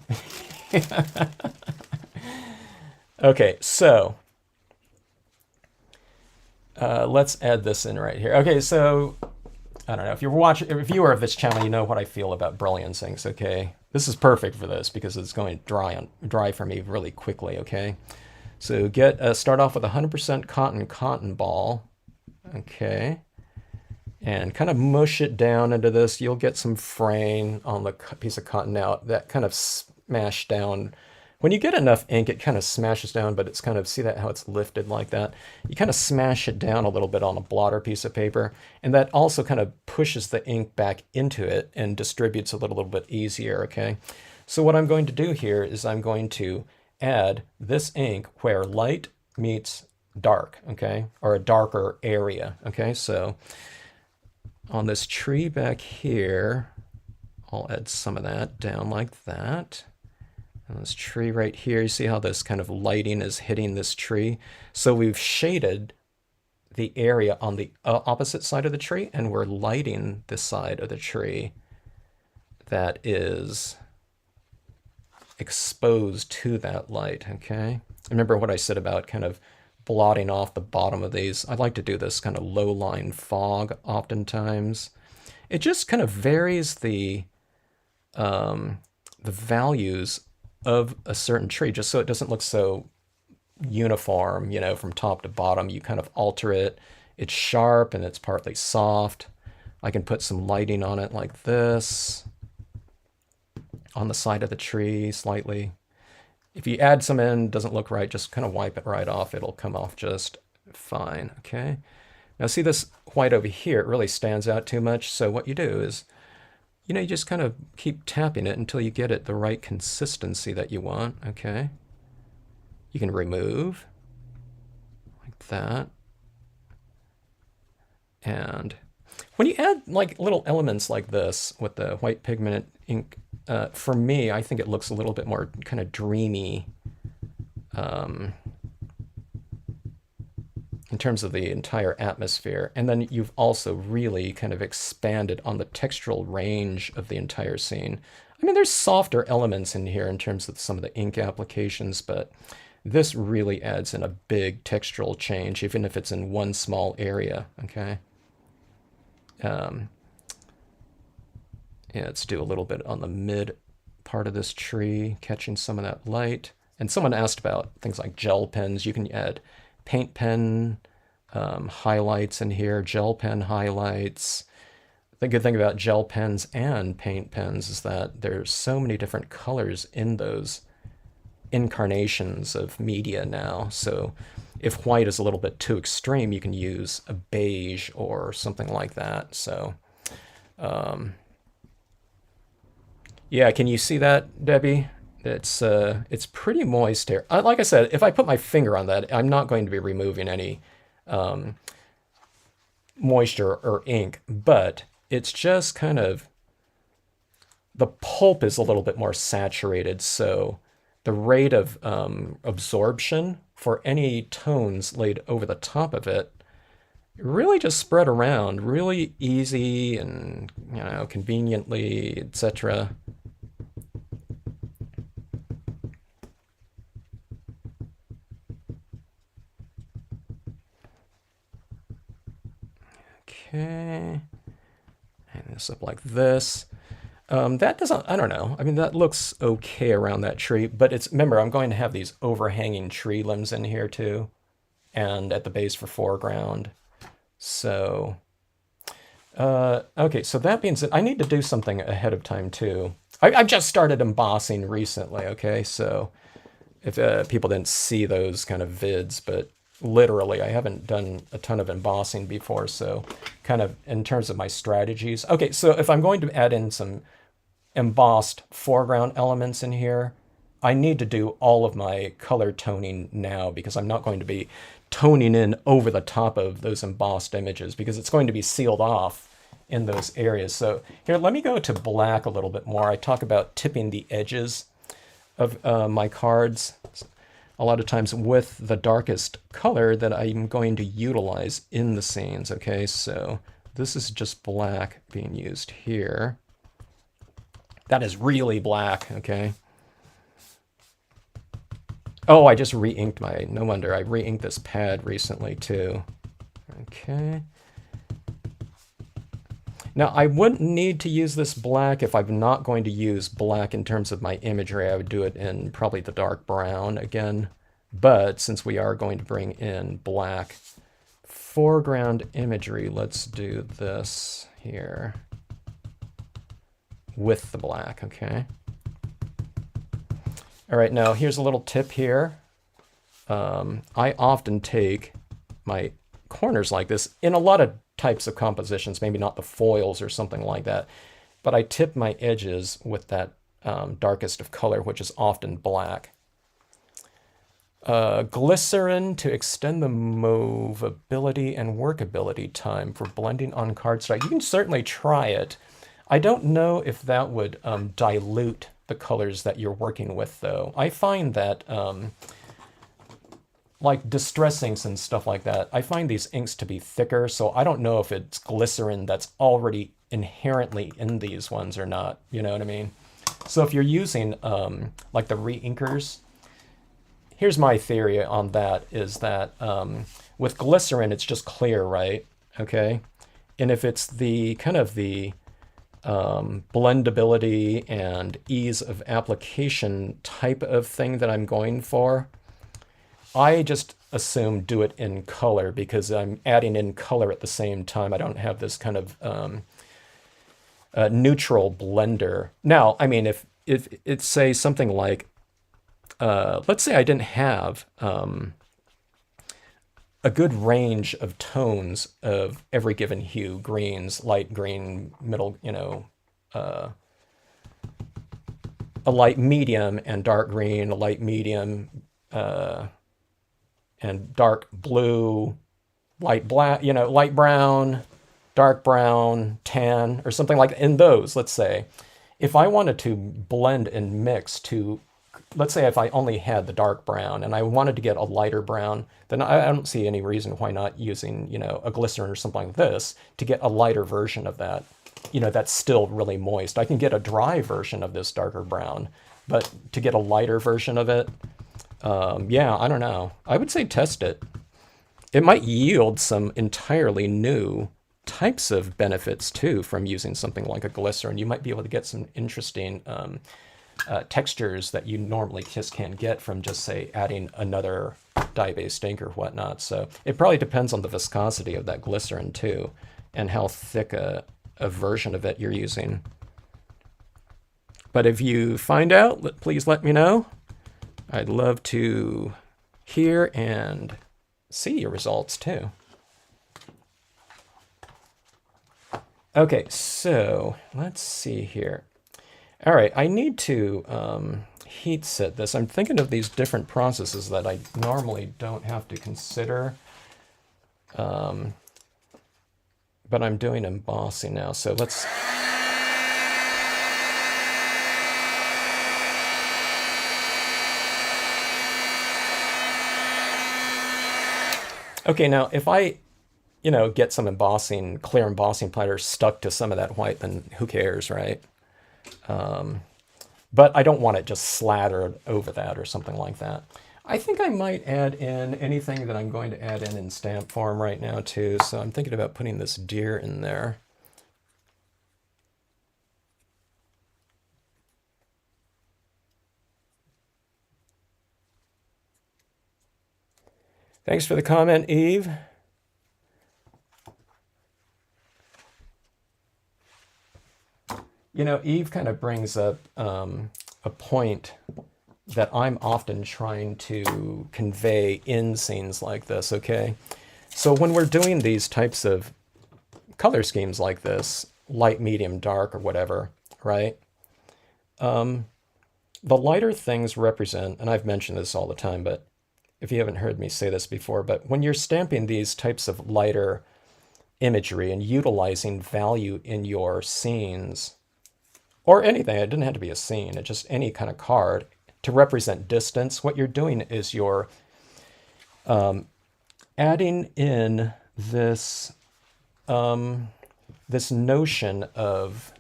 Okay, so let's add this in right here. Okay, so I don't know if you're watching, if you're a viewer of this channel, you know what I feel about brilliance inks. Okay, this is perfect for this because it's going to dry for me really quickly. Okay, so start off with 100% cotton ball. Okay, and kind of mush it down into this. You'll get some fraying on the piece of cotton out that kind of smashed down. When you get enough ink, it kind of smashes down, but it's kind of, see that how it's lifted like that? You kind of smash it down a little bit on a blotter piece of paper, and that also kind of pushes the ink back into it and distributes a little bit easier, okay? So what I'm going to do here is I'm going to add this ink where light meets dark, okay? Or a darker area, okay? So on this tree back here, I'll add some of that down like that. And this tree right here, you see how this kind of lighting is hitting this tree? So we've shaded the area on the opposite side of the tree, and we're lighting the side of the tree that is exposed to that light, okay? Remember what I said about kind of blotting off the bottom of these. I like to do this kind of low-line fog oftentimes. It just kind of varies the values of a certain tree, just so it doesn't look so uniform, you know, from top to bottom. You kind of alter it. It's sharp and it's partly soft. I can put some lighting on it like this, on the side of the tree slightly. If you add some in, doesn't look right, just kind of wipe it right off. It'll come off just fine, okay? Now see this white over here, it really stands out too much. So what you do is, you just kind of keep tapping it until you get it the right consistency that you want, okay? You can remove, like that. And when you add like little elements like this with the white pigment ink, for me, I think it looks a little bit more kind of dreamy in terms of the entire atmosphere. And then you've also really kind of expanded on the textural range of the entire scene. I mean, there's softer elements in here in terms of some of the ink applications, but this really adds in a big textural change, even if it's in one small area, okay? Yeah, let's do a little bit on the mid part of this tree, catching some of that light. And someone asked about things like gel pens. You can add paint pen highlights in here, gel pen highlights. The good thing about gel pens and paint pens is that there's so many different colors in those incarnations of media now. So if white is a little bit too extreme, you can use a beige or something like that. So yeah, can you see that, Debbie? It's pretty moist here. Like I said, if I put my finger on that, I'm not going to be removing any moisture or ink, but it's just kind of, the pulp is a little bit more saturated, so the rate of absorption for any tones laid over the top of it really just spread around really easy and conveniently, etc. Okay, and this up like this. That doesn't, I don't know. I mean, that looks okay around that tree, but remember, I'm going to have these overhanging tree limbs in here too, and at the base for foreground. So, okay, so that means that I need to do something ahead of time too. I've just started embossing recently, okay? So if people didn't see those kind of vids, but literally, I haven't done a ton of embossing before, so kind of in terms of my strategies. Okay, so if I'm going to add in some embossed foreground elements in here, I need to do all of my color toning now because I'm not going to be toning in over the top of those embossed images because it's going to be sealed off in those areas. So here, let me go to black a little bit more. I talk about tipping the edges of my cards a lot of times with the darkest color that I'm going to utilize in the scenes, okay? So this is just black being used here. That is really black, okay? Oh, I just re-inked no wonder, I re-inked this pad recently too. Okay. Now, I wouldn't need to use this black if I'm not going to use black in terms of my imagery. I would do it in probably the dark brown again. But since we are going to bring in black foreground imagery, let's do this here with the black, okay? All right, now here's a little tip here. I often take my corners like this in a lot of types of compositions, maybe not the foils or something like that, but I tip my edges with that darkest of color, which is often black. Glycerin to extend the movability and workability time for blending on cardstock. You can certainly try it. I don't know if that would dilute the colors that you're working with, though. I find that like distress inks and stuff like that, I find these inks to be thicker, so I don't know if it's glycerin that's already inherently in these ones or not, you know what I mean? So if you're using like the re-inkers, here's my theory on that, is that with glycerin, it's just clear, right? Okay. And if it's the kind of the blendability and ease of application type of thing that I'm going for, I just assume do it in color because I'm adding in color at the same time. I don't have this kind of neutral blender. Now, I mean, if it's say something like let's say I didn't have a good range of tones of every given hue, greens, light green, middle, a light medium and dark green, a light medium and dark blue, light black, light brown, dark brown, tan, or something like that. In those, let's say, if I wanted to blend and mix to, let's say if I only had the dark brown and I wanted to get a lighter brown, then I don't see any reason why not using, a glycerin or something like this to get a lighter version of that, that's still really moist. I can get a dry version of this darker brown, but to get a lighter version of it, yeah, I don't know. I would say test it. It might yield some entirely new types of benefits too from using something like a glycerin. You might be able to get some interesting textures that you normally just can't get from just, say, adding another dye-based ink or whatnot. So it probably depends on the viscosity of that glycerin too, and how thick a version of it you're using. But if you find out, please let me know. I'd love to hear and see your results too. Okay, so let's see here. All right, I need to heat set this. I'm thinking of these different processes that I normally don't have to consider. But I'm doing embossing now, so let's... Okay, now if I, get some embossing, clear embossing powder stuck to some of that white, then who cares, right? But I don't want it just slattered over that or something like that. I think I might add in anything that I'm going to add in stamp form right now too. So I'm thinking about putting this deer in there. Thanks for the comment, Eve. Eve kind of brings up a point that I'm often trying to convey in scenes like this, okay? So when we're doing these types of color schemes like this, light, medium, dark, or whatever, right? The lighter things represent, and I've mentioned this all the time, but if you haven't heard me say this before, but when you're stamping these types of lighter imagery and utilizing value in your scenes, or anything, it didn't have to be a scene, it's just any kind of card, to represent distance, what you're doing is you're adding in this, this notion of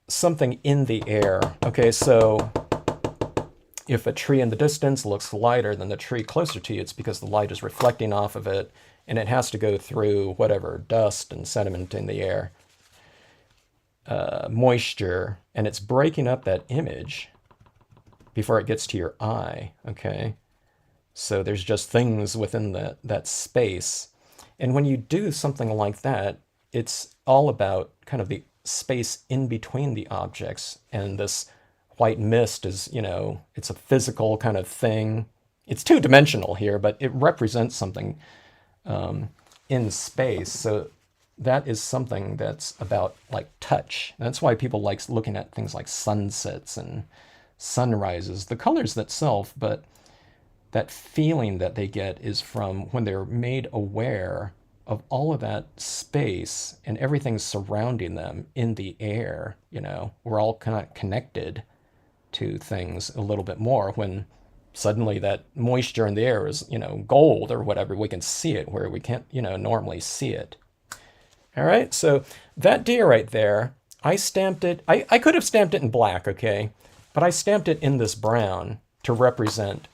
something in the air. Okay, so if a tree in the distance looks lighter than the tree closer to you, it's because the light is reflecting off of it, and it has to go through whatever, dust and sediment in the air, moisture, and it's breaking up that image before it gets to your eye, okay? So there's just things within that space. And when you do something like that, it's all about kind of the space in between the objects, and this white mist is, it's a physical kind of thing. It's two-dimensional here, but it represents something in space. So that is something that's about like touch. That's why people like looking at things like sunsets and sunrises. The colors themselves, but that feeling that they get is from when they're made aware of all of that space and everything surrounding them in the air. We're all kind of connected to things a little bit more when suddenly that moisture in the air is, gold or whatever. We can see it where we can't, normally see it. All right, so that deer right there, I stamped it. I could have stamped it in black, okay? But I stamped it in this brown to represent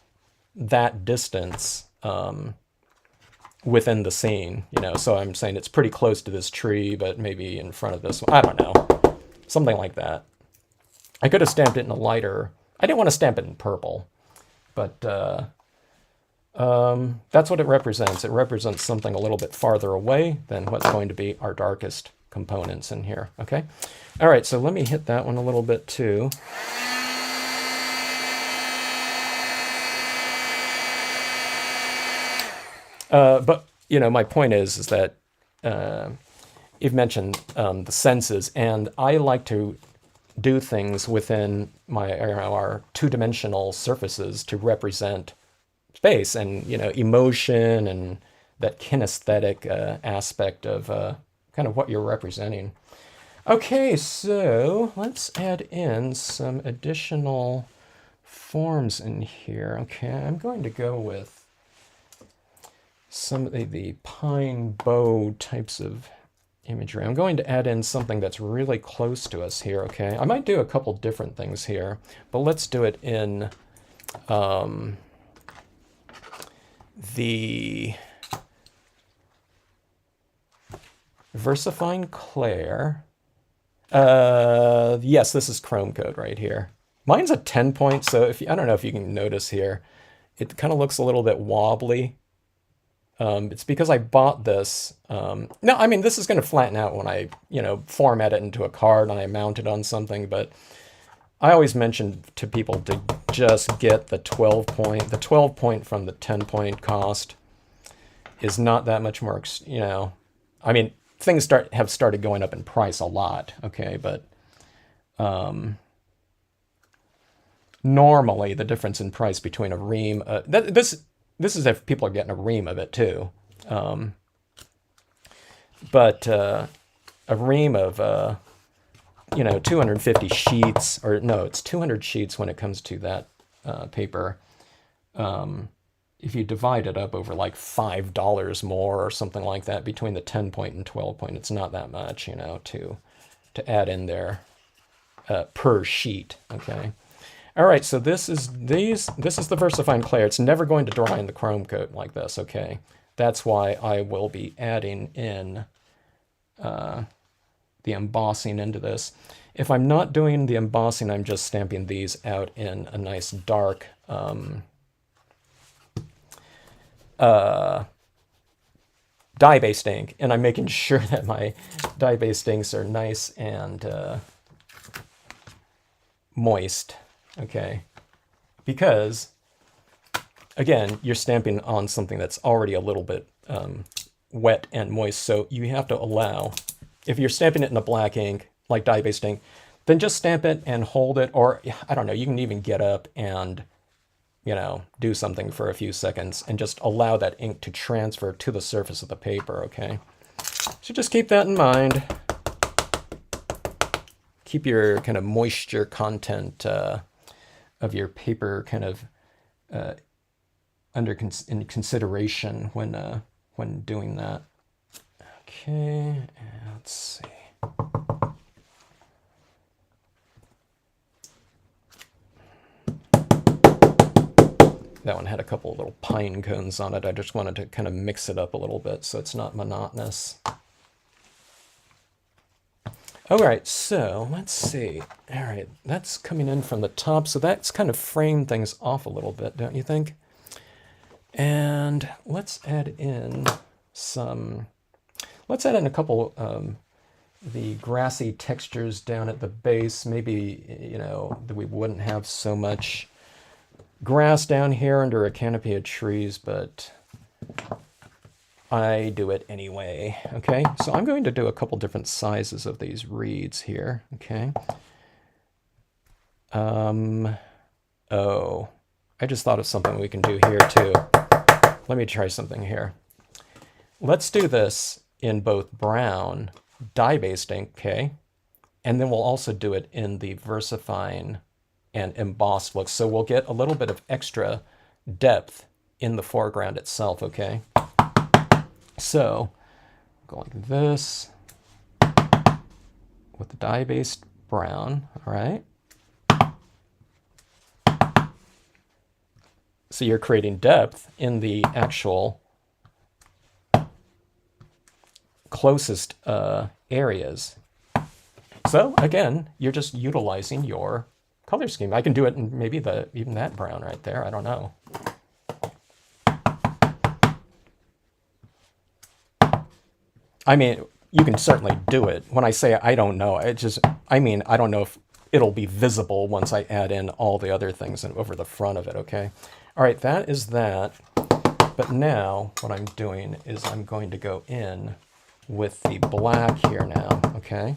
that distance within the scene, So I'm saying it's pretty close to this tree, but maybe in front of this one. I don't know. Something like that. I could have stamped it in a lighter. I didn't want to stamp it in purple, but that's what it represents. It represents something a little bit farther away than what's going to be our darkest components in here, okay? All right, so let me hit that one a little bit too. But, you know, my point is that you've mentioned the senses, and I like to do things within our two-dimensional surfaces to represent space and, you know, emotion and that kinesthetic aspect of kind of what you're representing. Okay, so let's add in some additional forms in here. Okay, I'm going to go with some of the pine bow types of imagery. I'm going to add in something that's really close to us here, okay? I might do a couple different things here, but let's do it in the VersaFine Clair. Yes, this is Chrome code right here. Mine's a 10 point, so if I don't know if you can notice here, it kind of looks a little bit wobbly. It's because I bought this. No, I mean, this is going to flatten out when I, you know, format it into a card and I mount it on something, but I always mention to people to just get the 12 point. The 12 point from the 10 point cost is not that much more, you know, I mean, things have started going up in price a lot, okay, but normally the difference in price between a ream, this is if people are getting a ream of it too. But a ream of, you know, 250 sheets, or no, it's 200 sheets when it comes to that paper. If you divide it up over like $5 more or something like that between the 10 point and 12 point, it's not that much, you know, to add in there per sheet, okay? All right, so this is the VersaFine Clair. It's never going to dry in the Chrome coat like this, okay? That's why I will be adding in the embossing into this. If I'm not doing the embossing, I'm just stamping these out in a nice dark dye-based ink, and I'm making sure that my dye-based inks are nice and moist. Okay, because again, you're stamping on something that's already a little bit wet and moist, so you have to allow, if you're stamping it in a black ink, like dye-based ink, then just stamp it and hold it, or I don't know, you can even get up and, you know, do something for a few seconds and just allow that ink to transfer to the surface of the paper, okay? So just keep that in mind. Keep your kind of moisture content of your paper kind of in consideration when doing that. Okay, let's see. That one had a couple of little pine cones on it. I just wanted to kind of mix it up a little bit so it's not monotonous. All right, so let's see. All right, that's coming in from the top, so that's kind of framed things off a little bit, don't you think? And let's add in a couple the grassy textures down at the base. Maybe, you know, that we wouldn't have so much grass down here under a canopy of trees, but I do it anyway, okay? So I'm going to do a couple different sizes of these reeds here, okay? Oh, I just thought of something we can do here too. Let me try something here. Let's do this in both brown dye-based ink, okay? And then we'll also do it in the VersaFine and embossed look. So we'll get a little bit of extra depth in the foreground itself, okay? So, go like this with the dye-based brown, all right? So you're creating depth in the actual closest areas. So again, you're just utilizing your color scheme. I can do it in maybe even that brown right there, I don't know. I mean, you can certainly do it. When I say I don't know, I mean, I don't know if it'll be visible once I add in all the other things over the front of it, okay? All right, that is that. But now what I'm doing is I'm going to go in with the black here now, okay?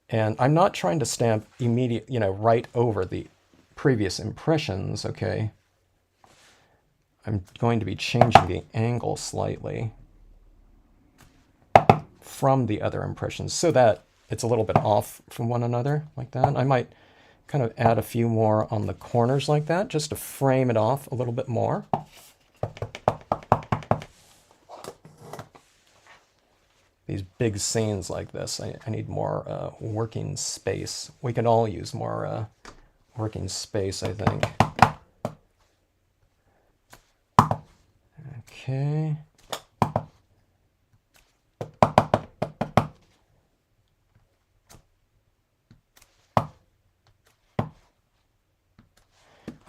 And I'm not trying to stamp right over the previous impressions, okay? I'm going to be changing the angle slightly from the other impressions so that it's a little bit off from one another, like that. I might kind of add a few more on the corners like that, just to frame it off a little bit more. These big scenes like this, I need more working space. We can all use more working space, I think. Okay.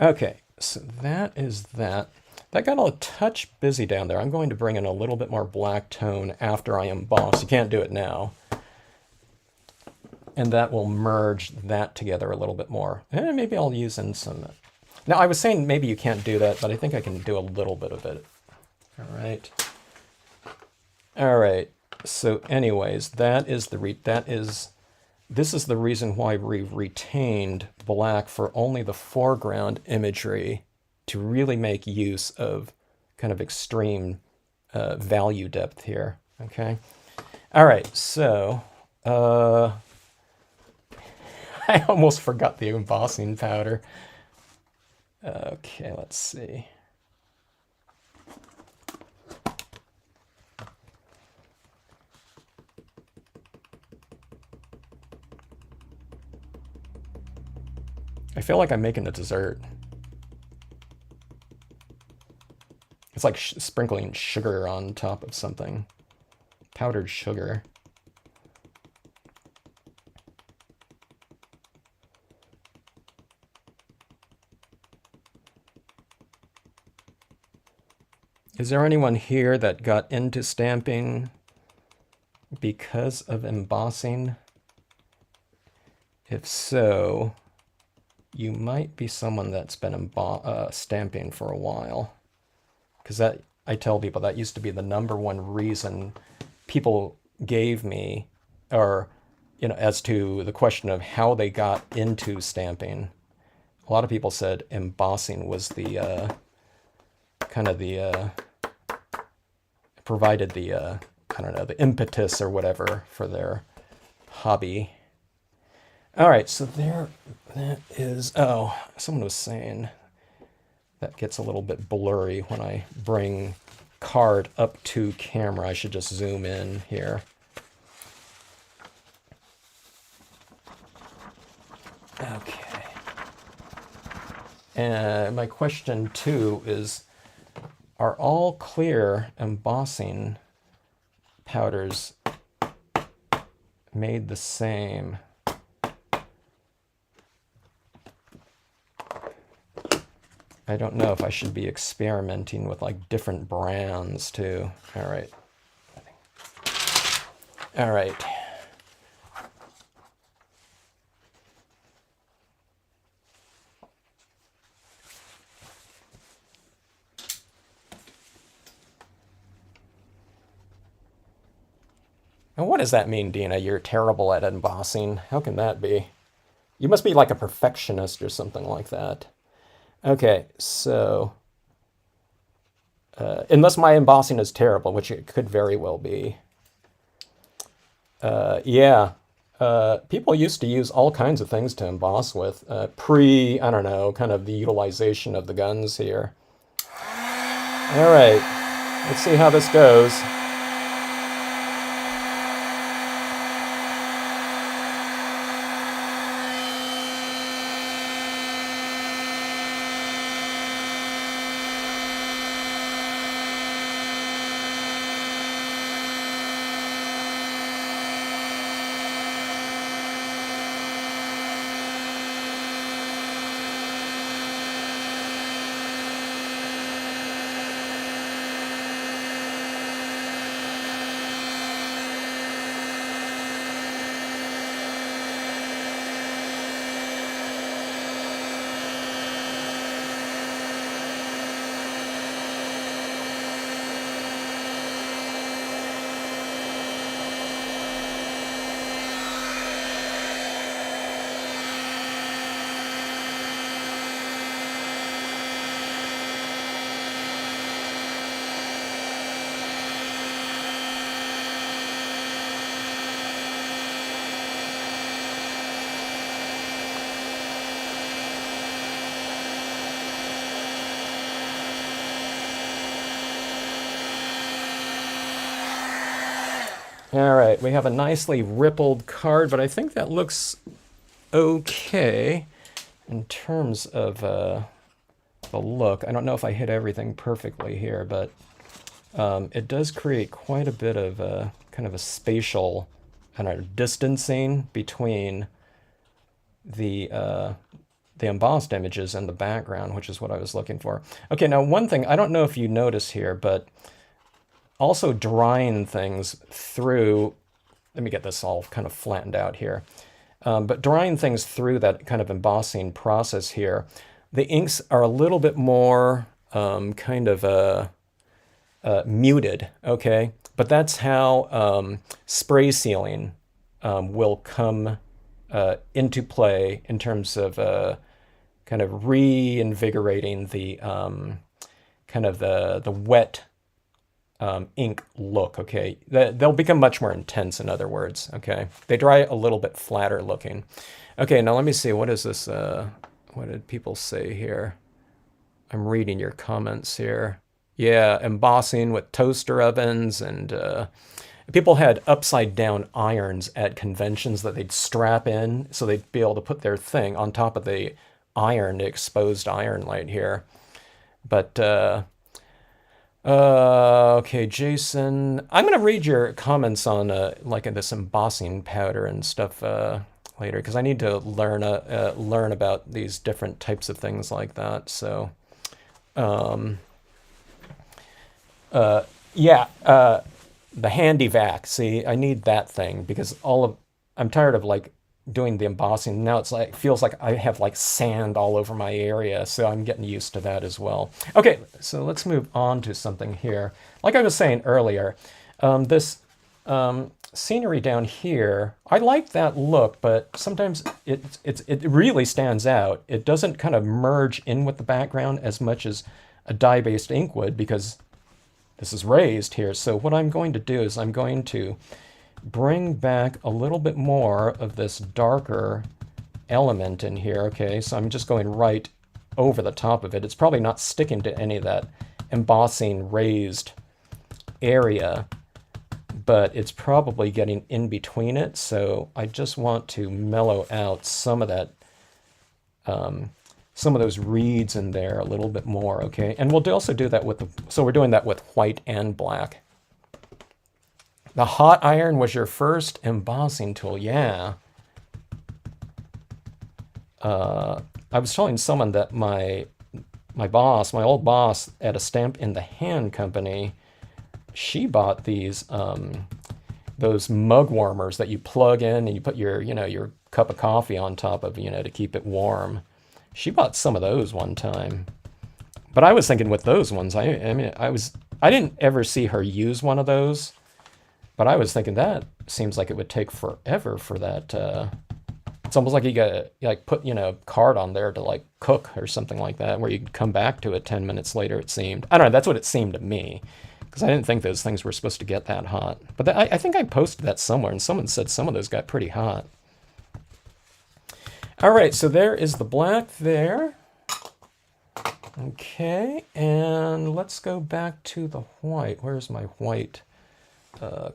Okay, so that is that. That got a touch busy down there. I'm going to bring in a little bit more black tone after I emboss. You can't do it now. And that will merge that together a little bit more. And maybe I'll use in some... Now, I was saying maybe you can't do that, but I think I can do a little bit of it. All right. All right. So anyways, this is the reason why we retained black for only the foreground imagery, to really make use of kind of extreme value depth here, okay? All right, so I almost forgot the embossing powder. Okay, let's see. I feel like I'm making a dessert. It's like sprinkling sugar on top of something. Powdered sugar. Is there anyone here that got into stamping because of embossing? If so, you might be someone that's been stamping for a while. Because that, I tell people, that used to be the #1 reason people gave me, or, as to the question of how they got into stamping. A lot of people said embossing was the, provided the, I don't know, the impetus or whatever for their hobby. All right, so there, that is, oh, someone was saying that gets a little bit blurry when I bring card up to camera. I should just zoom in here. Okay. And my question too is, are all clear embossing powders made the same? I don't know if I should be experimenting with like different brands too. All right. All right. And what does that mean, Dina? You're terrible at embossing. How can that be? You must be like a perfectionist or something like that. Okay, so unless my embossing is terrible, which it could very well be. Yeah, people used to use all kinds of things to emboss with, I don't know, kind of the utilization of the guns here. All right, let's see how this goes. All right, we have a nicely rippled card, but I think that looks okay in terms of the look. I don't know if I hit everything perfectly here, but it does create quite a bit of kind of a spatial, I don't know, distancing between the embossed images and the background, which is what I was looking for. Okay, now one thing, I don't know if you notice here, but also drying things through, let me get this all kind of flattened out here, but drying things through that kind of embossing process here, the inks are a little bit more kind of muted, okay? But that's how spray sealing will come into play in terms of kind of reinvigorating the kind of the wet ink look, okay? They'll become much more intense, in other words, okay? They dry a little bit flatter looking. Okay, now let me see, what is this, what did people say here? I'm reading your comments here. Yeah, embossing with toaster ovens, and people had upside down irons at conventions that they'd strap in so they'd be able to put their thing on top of the iron, the exposed iron light here. But okay, Jason, I'm gonna read your comments on like this embossing powder and stuff later, because I need to learn about these different types of things like that. So yeah, the handy vac. See, I need that thing because I'm tired of like doing the embossing. Now it's like, feels like I have like sand all over my area, so I'm getting used to that as well. Okay, so let's move on to something here. Like I was saying earlier, this scenery down here, I like that look, but sometimes it really stands out. It doesn't kind of merge in with the background as much as a dye-based ink would, because this is raised here. So what I'm going to do is I'm going to bring back a little bit more of this darker element in here, okay? So I'm just going right over the top of it. It's probably not sticking to any of that embossing raised area, but it's probably getting in between it. So I just want to mellow out some of that, some of those reeds in there a little bit more, okay? And we'll also do that with so we're doing that with white and black. The hot iron was your first embossing tool, yeah. I was telling someone that my old boss at a Stamp in the Hand company, she bought these those mug warmers that you plug in and you put your your cup of coffee on top of, to keep it warm. She bought some of those one time. But I was thinking with those ones, I didn't ever see her use one of those. But I was thinking that seems like it would take forever for that. It's almost like you got like put card on there to like cook or something like that, where you could come back to it 10 minutes later. It seemed, I don't know. That's what it seemed to me, because I didn't think those things were supposed to get that hot. But I think I posted that somewhere, and someone said some of those got pretty hot. All right, so there is the black there. Okay, and let's go back to the white. Where's my white?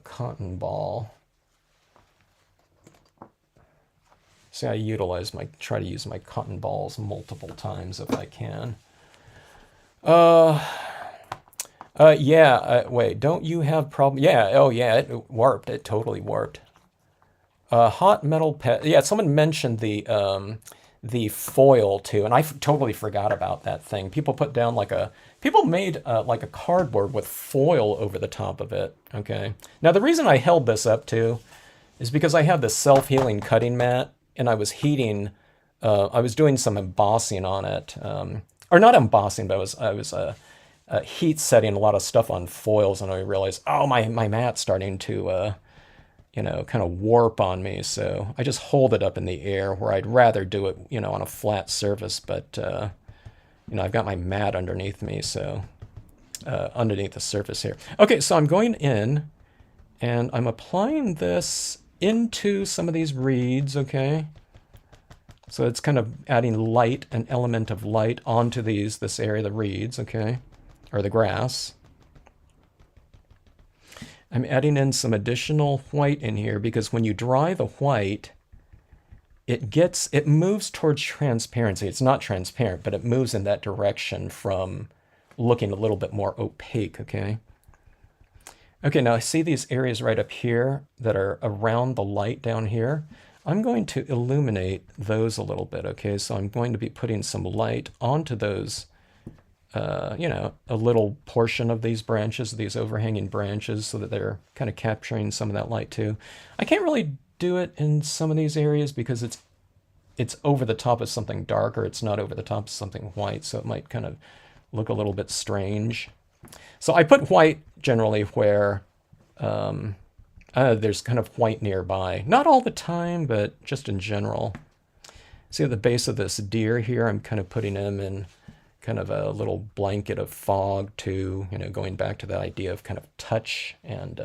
Cotton ball. See, I try to use my cotton balls multiple times if I can. Yeah, wait, don't you have problem? Yeah, oh yeah, it warped. It totally warped. Hot metal pet. Yeah, someone mentioned the foil too, and I totally forgot about that thing. People put down people made like a cardboard with foil over the top of it. Okay. Now the reason I held this up too is because I have this self-healing cutting mat, and I was heating. I was doing some embossing on it, or not embossing, but I was heat setting a lot of stuff on foils, and I realized, oh, my mat's starting to kind of warp on me. So I just hold it up in the air, where I'd rather do it, on a flat surface. But, I've got my mat underneath me, so underneath the surface here. Okay, so I'm going in and I'm applying this into some of these reeds, okay? So it's kind of adding light, an element of light onto this area of the reeds, okay? Or the grass. I'm adding in some additional white in here because when you dry the white, it moves towards transparency. It's not transparent, but it moves in that direction from looking a little bit more opaque, okay? Okay, now I see these areas right up here that are around the light down here. I'm going to illuminate those a little bit, okay? So I'm going to be putting some light onto those, you know, a little portion of these branches, these overhanging branches, so that they're kind of capturing some of that light too. I can't really do it in some of these areas because it's over the top of something dark, or it's not over the top of something white, so it might kind of look a little bit strange. So I put white generally where there's kind of white nearby. Not all the time, but just in general. See at the base of this deer here, I'm kind of putting him in kind of a little blanket of fog too, you know, going back to the idea of kind of touch and,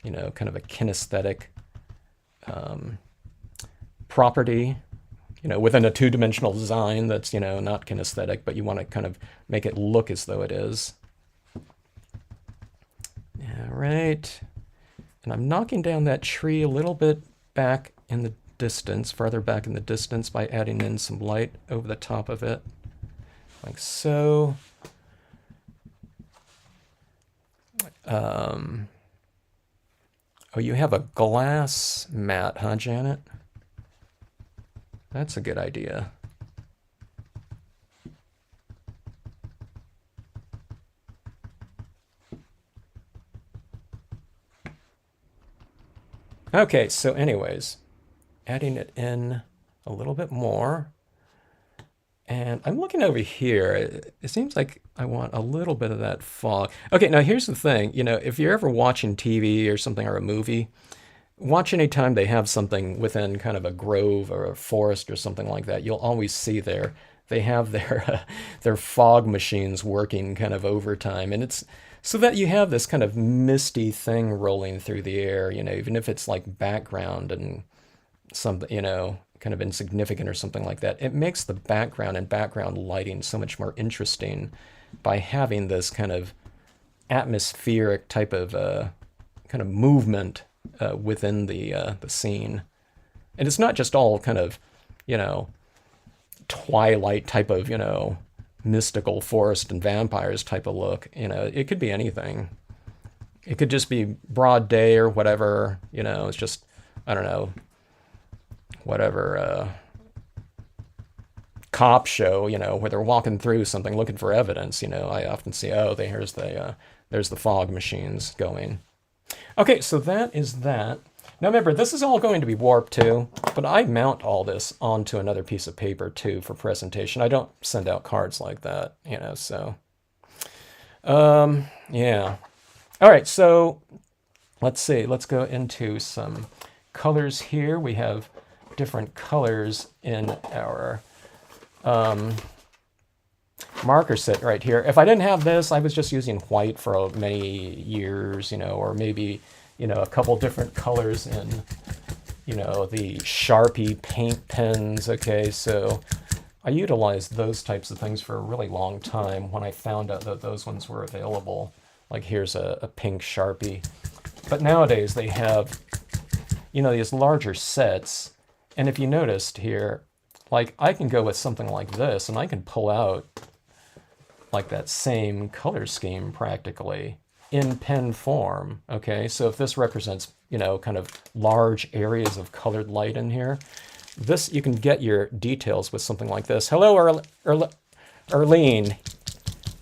you know, kind of a kinesthetic property, you know, within a two-dimensional design that's, you know, not kinesthetic, but you want to kind of make it look as though it is. All right. And I'm knocking down that tree a little bit back in the distance, farther back in the distance, by adding in some light over the top of it, like so. Oh, you have a glass mat, huh, Janet? That's a good idea. Okay, so anyways, adding it in a little bit more. And I'm looking over here. It seems like I want a little bit of that fog. Okay, now here's the thing. You know, if you're ever watching TV or something, or a movie, watch any time they have something within kind of a grove or a forest or something like that, you'll always see they have their fog machines working kind of overtime. And it's so that you have this kind of misty thing rolling through the air, you know, even if it's like background and something, you know, kind of insignificant or something like that. It makes the background and background lighting so much more interesting by having this kind of atmospheric type of kind of movement within the scene. And it's not just all kind of, you know, Twilight type of, you know, mystical forest and vampires type of look. You know, it could be anything. It could just be broad day or whatever, you know, it's just, I don't know, whatever cop show, you know, where they're walking through something looking for evidence, you know. I often see, oh, there's the fog machines going. Okay, so that is that. Now remember, this is all going to be warped too, but I mount all this onto another piece of paper too for presentation. I don't send out cards like that, you know, so. Yeah. All right, so let's see. Let's go into some colors here. We have different colors in our marker set right here. If I didn't have this, I was just using white for many years, you know, or maybe, you know, a couple different colors in, you know, the Sharpie paint pens. Okay, so I utilized those types of things for a really long time when I found out that those ones were available. Like here's a pink Sharpie. But nowadays they have, you know, these larger sets. And if you noticed here, like I can go with something like this and I can pull out like that same color scheme practically in pen form. Okay, so if this represents, you know, kind of large areas of colored light in here, this, you can get your details with something like this. Hello, Erlene.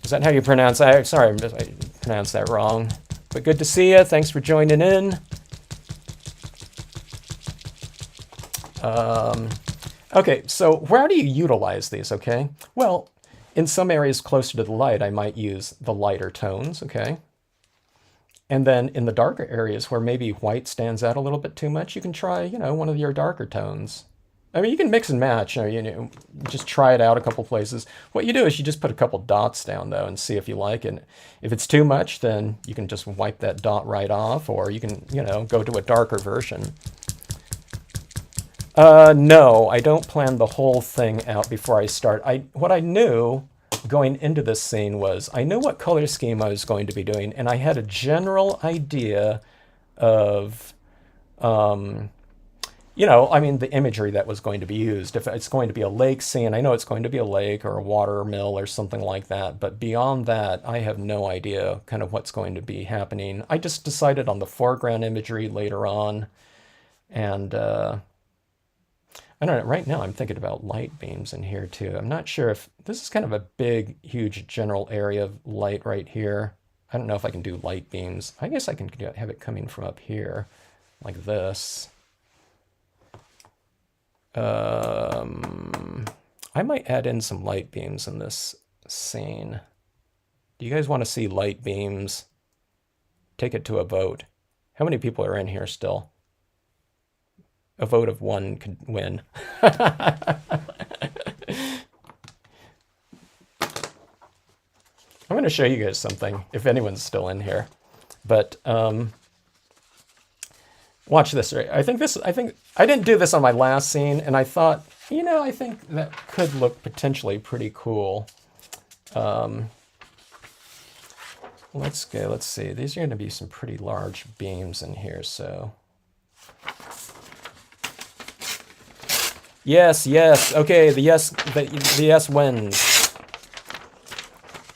Is that how you pronounce that? Sorry, I pronounced that wrong. But good to see you. Thanks for joining in. Okay, so how do you utilize these, okay? Well, in some areas closer to the light, I might use the lighter tones, okay? And then in the darker areas where maybe white stands out a little bit too much, you can try, you know, one of your darker tones. I mean, you can mix and match, you know, just try it out a couple places. What you do is you just put a couple dots down, though, and see if you like it. If it's too much, then you can just wipe that dot right off, or you can, you know, go to a darker version. No, I don't plan the whole thing out before I start. What I knew going into this scene was I knew what color scheme I was going to be doing, and I had a general idea of, you know, I mean, the imagery that was going to be used. If it's going to be a lake scene, I know it's going to be a lake or a water mill or something like that. But beyond that, I have no idea kind of what's going to be happening. I just decided on the foreground imagery later on. And I don't know, right now I'm thinking about light beams in here too. I'm not sure if this is kind of a big, huge general area of light right here. I don't know if I can do light beams. I guess I can have it coming from up here like this. I might add in some light beams in this scene. Do you guys want to see light beams? Take it to a vote. How many people are in here still? A vote of one could win. I'm going to show you guys something, if anyone's still in here. But watch this, right? I think I didn't do this on my last scene, and I thought, you know, I think that could look potentially pretty cool. Let's go, let's see. These are going to be some pretty large beams in here, so. Yes, yes, okay, the yes wins.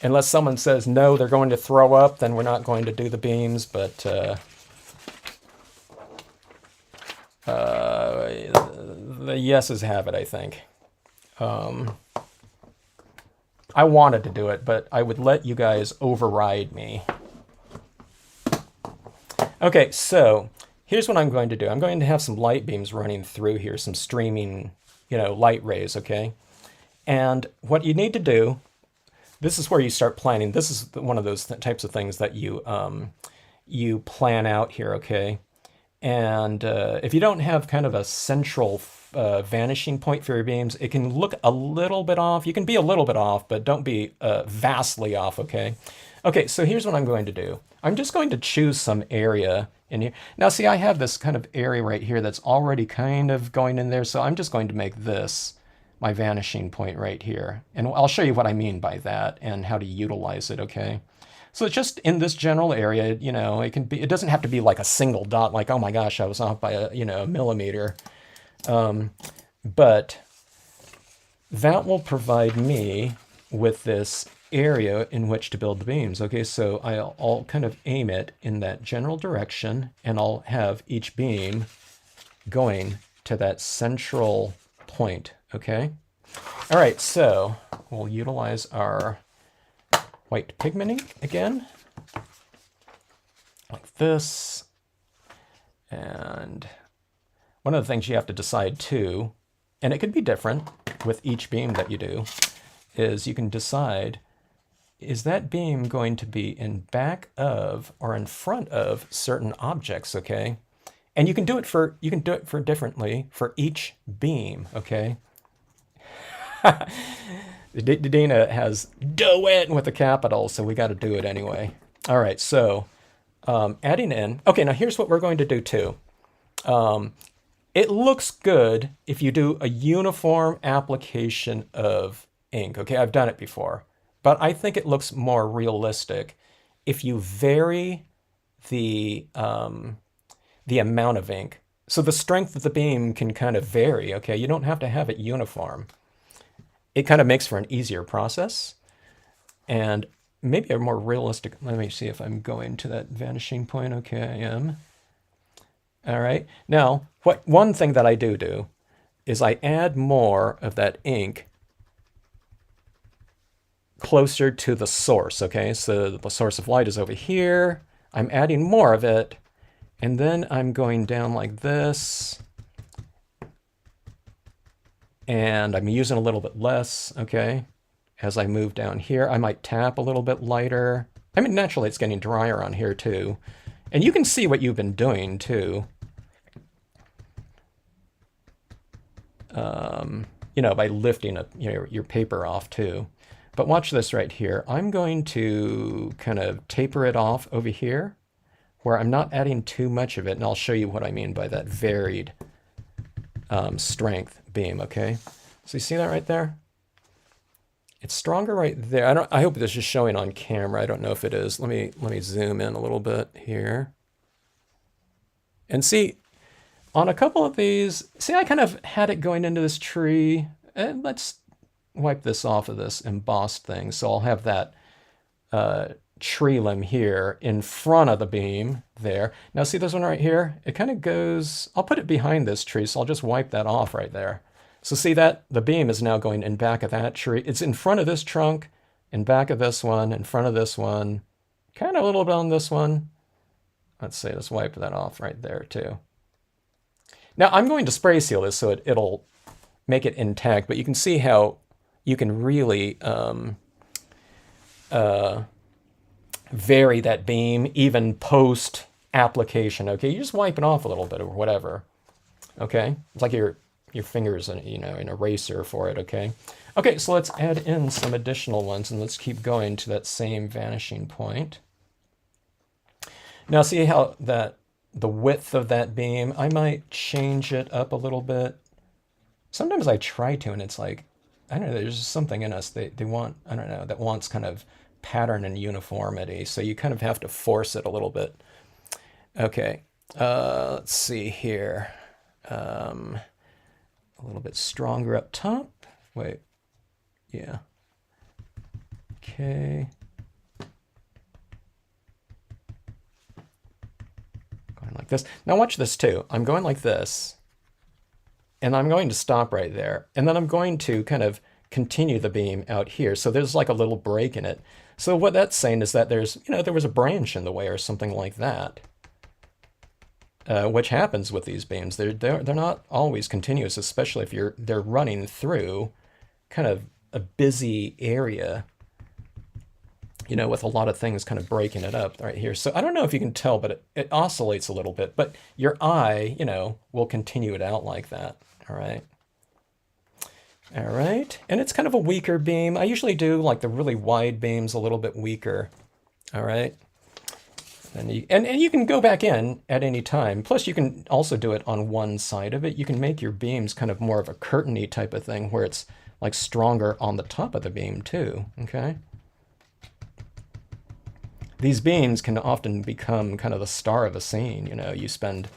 Unless someone says no, they're going to throw up, then we're not going to do the beams, but the yeses have it, I think. I wanted to do it, but I would let you guys override me. Okay, so here's what I'm going to do. I'm going to have some light beams running through here, some streaming, you know, light rays, okay? And what you need to do, this is where you start planning. This is one of those types of things that you you plan out here, okay? And if you don't have kind of a central vanishing point for your beams, it can look a little bit off. You can be a little bit off, but don't be vastly off, okay? Okay, so here's what I'm going to do. I'm just going to choose some area in here. Now, see, I have this kind of area right here that's already kind of going in there, so I'm just going to make this my vanishing point right here. And I'll show you what I mean by that and how to utilize it, okay? So it's just in this general area, you know, it doesn't have to be like a single dot, like, oh my gosh, I was off by a millimeter. But that will provide me with this area in which to build the beams. Okay, so I'll kind of aim it in that general direction, and I'll have each beam going to that central point, okay? All right, so we'll utilize our white pigment ink again, like this. And one of the things you have to decide too, and it could be different with each beam that you do, is you can decide, is that beam going to be in back of or in front of certain objects, okay? And you can do it for differently for each beam, okay? Dana has do it with a capital, so we got to do it anyway. All right, so adding in. Okay, now here's what we're going to do too. It looks good if you do a uniform application of ink. Okay, I've done it before, but I think it looks more realistic if you vary the amount of ink. So the strength of the beam can kind of vary. Okay, you don't have to have it uniform. It kind of makes for an easier process and maybe a more realistic. Let me see if I'm going to that vanishing point. Okay, I am. All right. Now, one thing that I do is I add more of that ink closer to the source. Okay, so the source of light is over here. I'm adding more of it, and then I'm going down like this. And I'm using a little bit less, okay? As I move down here, I might tap a little bit lighter. I mean, naturally it's getting drier on here too. And you can see what you've been doing too. You know, by lifting your paper off too. But watch this right here. I'm going to kind of taper it off over here where I'm not adding too much of it. And I'll show you what I mean by that varied strength beam, okay? So you see that right there? It's stronger right there. I hope this is showing on camera. I don't know if it is. Let me zoom in a little bit here. And see, on a couple of these, see, I kind of had it going into this tree. And let's wipe this off of this embossed thing. So I'll have that tree limb here in front of the beam there. Now see this one right here? It kind of goes, I'll put it behind this tree, so I'll just wipe that off right there. So see that? The beam is now going in back of that tree. It's in front of this trunk, in back of this one, in front of this one, kind of a little bit on this one. Let's see, let's wipe that off right there too. Now I'm going to spray seal this so it'll make it intact, but you can see how you can really vary that beam even post application. Okay, you just wipe it off a little bit or whatever. Okay, it's like your fingers in, you know, an eraser for it. Okay, so let's add in some additional ones and let's keep going to that same vanishing point. Now see how the width of that beam, I might change it up a little bit. Sometimes I try to and it's like, I don't know, there's just something in us they want, I don't know, that wants kind of pattern and uniformity. So you kind of have to force it a little bit. Okay, let's see here. A little bit stronger up top. Wait, yeah. Okay. Going like this. Now watch this too. I'm going like this. And I'm going to stop right there. And then I'm going to kind of continue the beam out here. So there's like a little break in it. So what that's saying is that there's, you know, there was a branch in the way or something like that. Which happens with these beams. They're not always continuous, especially if they're running through kind of a busy area, you know, with a lot of things kind of breaking it up right here. So I don't know if you can tell, but it oscillates a little bit, but your eye, you know, will continue it out like that. All right. All right. And it's kind of a weaker beam. I usually do like the really wide beams a little bit weaker. All right. And you can go back in at any time. Plus you can also do it on one side of it. You can make your beams kind of more of a curtain-y type of thing where it's like stronger on the top of the beam too, okay? These beams can often become kind of the star of a scene, you know, you spend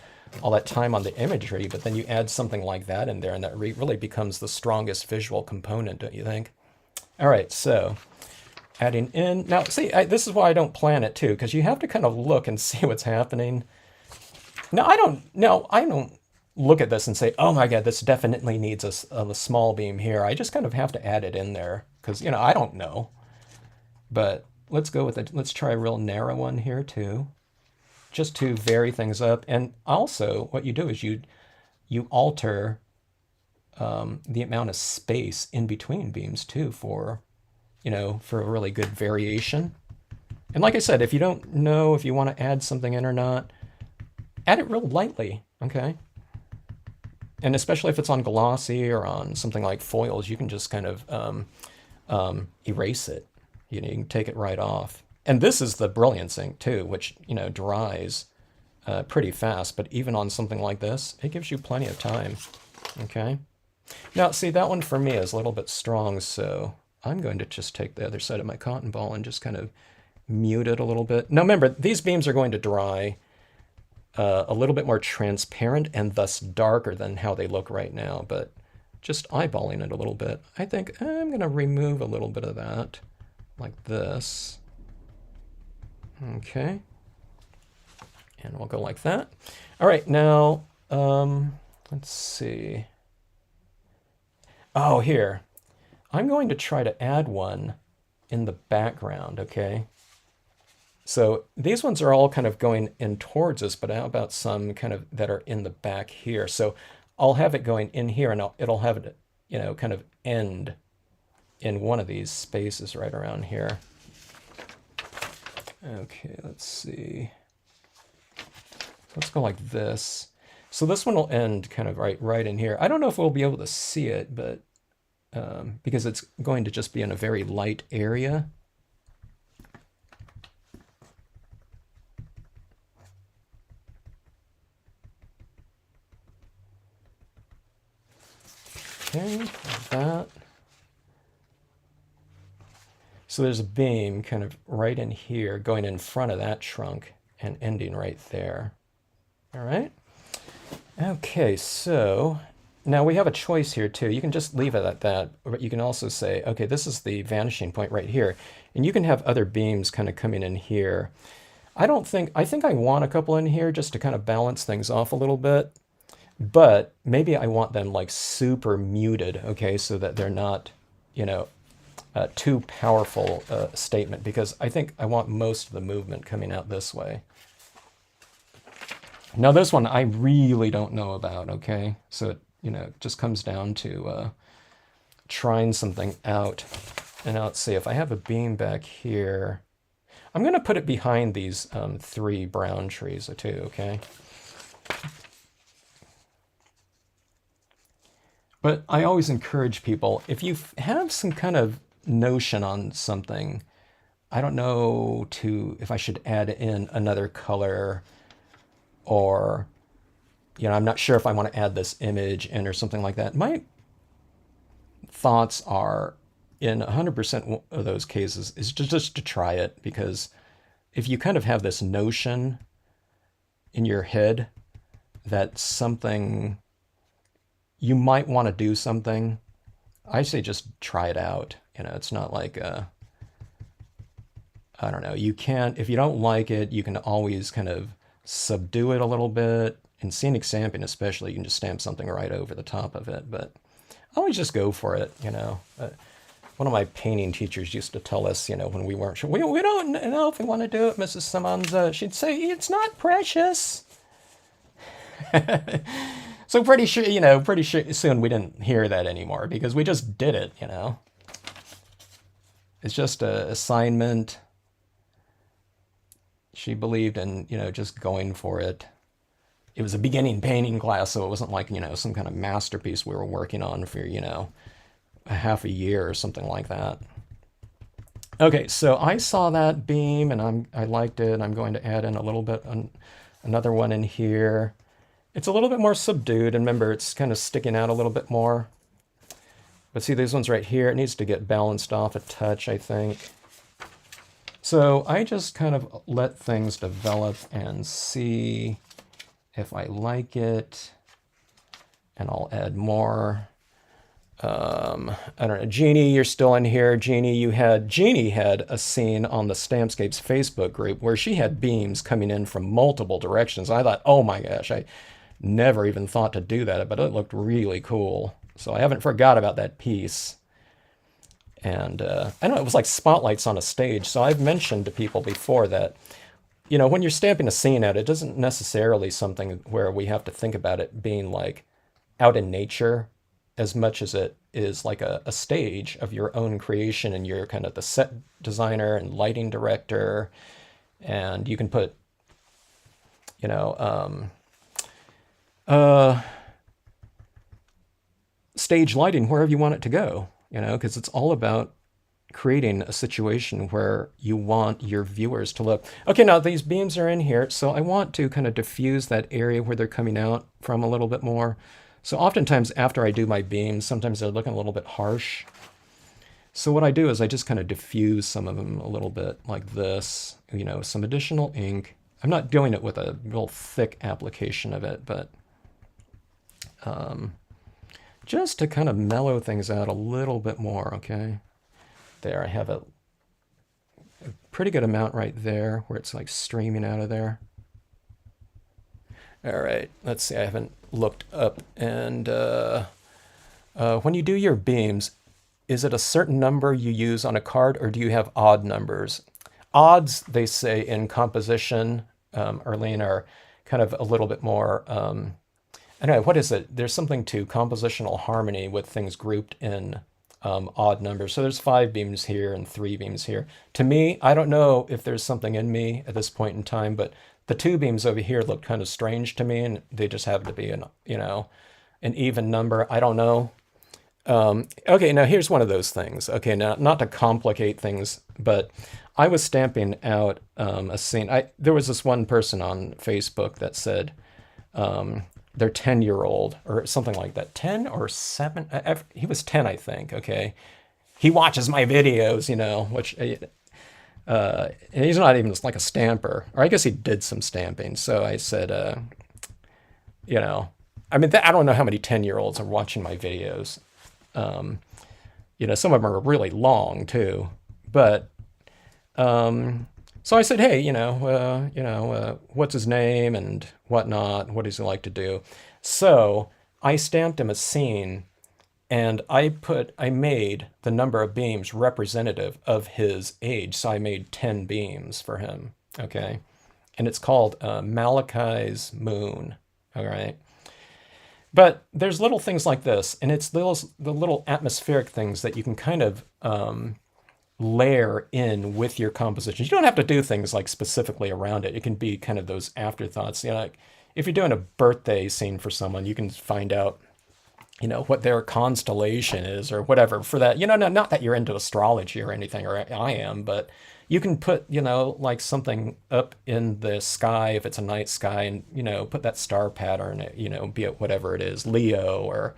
all that time on the imagery, but then you add something like that in there and that really becomes the strongest visual component, don't you think? All right, so adding in. Now, see, this is why I don't plan it too, because you have to kind of look and see what's happening. Now, I don't look at this and say, oh my God, this definitely needs a small beam here. I just kind of have to add it in there because, you know, I don't know. But let's go with it. Let's try a real narrow one here too, just to vary things up. And also what you do is you alter the amount of space in between beams too for, you know, for a really good variation. And like I said, if you don't know if you want to add something in or not, add it real lightly, okay? And especially if it's on glossy or on something like foils, you can just kind of erase it. You know, you can take it right off. And this is the Brilliance ink too, which, you know, dries pretty fast. But even on something like this, it gives you plenty of time, okay? Now, see, that one for me is a little bit strong, so I'm going to just take the other side of my cotton ball and just kind of mute it a little bit. Now remember, these beams are going to dry a little bit more transparent and thus darker than how they look right now, but just eyeballing it a little bit, I think I'm going to remove a little bit of that, like this. Okay. And we'll go like that. All right, now, let's see. Oh, here. I'm going to try to add one in the background, okay? So these ones are all kind of going in towards us, but how about some kind of that are in the back here? So I'll have it going in here and it'll have it, you know, kind of end in one of these spaces right around here. Okay, let's see. Let's go like this. So this one will end kind of right in here. I don't know if we'll be able to see it, but because it's going to just be in a very light area. Okay, like that. So there's a beam kind of right in here going in front of that trunk and ending right there. All right. Okay, so now we have a choice here too. You can just leave it at that, but you can also say, okay, this is the vanishing point right here. And you can have other beams kind of coming in here. I think I want a couple in here just to kind of balance things off a little bit, but maybe I want them like super muted, okay, so that they're not, you know, too powerful statement, because I think I want most of the movement coming out this way. Now this one I really don't know about, okay? So it, you know, just comes down to trying something out. And now let's see, if I have a beam back here, I'm going to put it behind these 3 brown trees too, okay? But I always encourage people, if you have some kind of notion on something, I don't know if I should add in another color, or, you know, I'm not sure if I want to add this image in or something like that. My thoughts are, in 100% of those cases, is just to try it, because if you kind of have this notion in your head that something, you might want to do something, I say just try it out. You know, it's not like, I don't know, you can't, if you don't like it, you can always kind of subdue it a little bit. In scenic stamping especially, you can just stamp something right over the top of it, but always just go for it, you know. One of my painting teachers used to tell us, you know, when we weren't sure, we don't know if we want to do it, Mrs. Simmons, she'd say, it's not precious. So pretty sure, you know, pretty sure soon we didn't hear that anymore, because we just did it, you know. It's just a assignment. She believed in, you know, just going for it. It was a beginning painting class, so it wasn't like, you know, some kind of masterpiece we were working on for, you know, a half a year or something like that. Okay, so I saw that beam and I liked it. I'm going to add in a little bit, another one in here. It's a little bit more subdued, and remember, it's kind of sticking out a little bit more. But see, these ones right here, it needs to get balanced off a touch, I think. So I just kind of let things develop and see if I like it, and I'll add more. I don't know, Jeannie, you're still in here. Jeannie had a scene on the Stampscapes Facebook group where she had beams coming in from multiple directions. I thought, oh my gosh, I never even thought to do that, but it looked really cool. So I haven't forgot about that piece. And I don't know, it was like spotlights on a stage. So I've mentioned to people before that, you know, when you're stamping a scene out, it isn't necessarily something where we have to think about it being like out in nature, as much as it is like a stage of your own creation, and you're kind of the set designer and lighting director, and you can put, you know, stage lighting wherever you want it to go, you know, because it's all about creating a situation where you want your viewers to look. Okay, now these beams are in here, so I want to kind of diffuse that area where they're coming out from a little bit more. So oftentimes after I do my beams, sometimes they're looking a little bit harsh. So what I do is I just kind of diffuse some of them a little bit like this, you know, some additional ink. I'm not doing it with a real thick application of it, but just to kind of mellow things out a little bit more, okay? There, I have a pretty good amount right there where it's like streaming out of there. All right, let's see, I haven't looked up. And when you do your beams, is it a certain number you use on a card, or do you have odd numbers? Odds, they say in composition, Arlene, are kind of a little bit more, I don't know, what is it? There's something to compositional harmony with things grouped in odd numbers. So there's 5 beams here and 3 beams here. To me, I don't know if there's something in me at this point in time, but the 2 beams over here look kind of strange to me, and they just happen to be an, you know, an even number. I don't know. Okay, now here's one of those things. Okay, now not to complicate things, but I was stamping out a scene. There was this one person on Facebook that said their 10-year-old or something like that, 10 or 7. He was 10, I think. Okay, he watches my videos, which and he's not even just like a stamper, or I guess he did some stamping. So I said, you know, I mean, I don't know how many 10-year-olds are watching my videos. Um, some of them are really long too, but so I said, hey, what's his name and whatnot? What does he like to do? So I stamped him a scene, and I made the number of beams representative of his age. So I made 10 beams for him. Okay. And it's called Malachi's Moon. All right. But there's little things like this, and it's the little atmospheric things that you can kind of layer in with your compositions. You don't have to do things like specifically around it. It can be kind of those afterthoughts. Like if you're doing a birthday scene for someone, you can find out, what their constellation is or whatever for that. Not that you're into astrology or anything, or I am, but you can put, like something up in the sky if it's a night sky, and, put that star pattern, be it whatever it is, Leo or,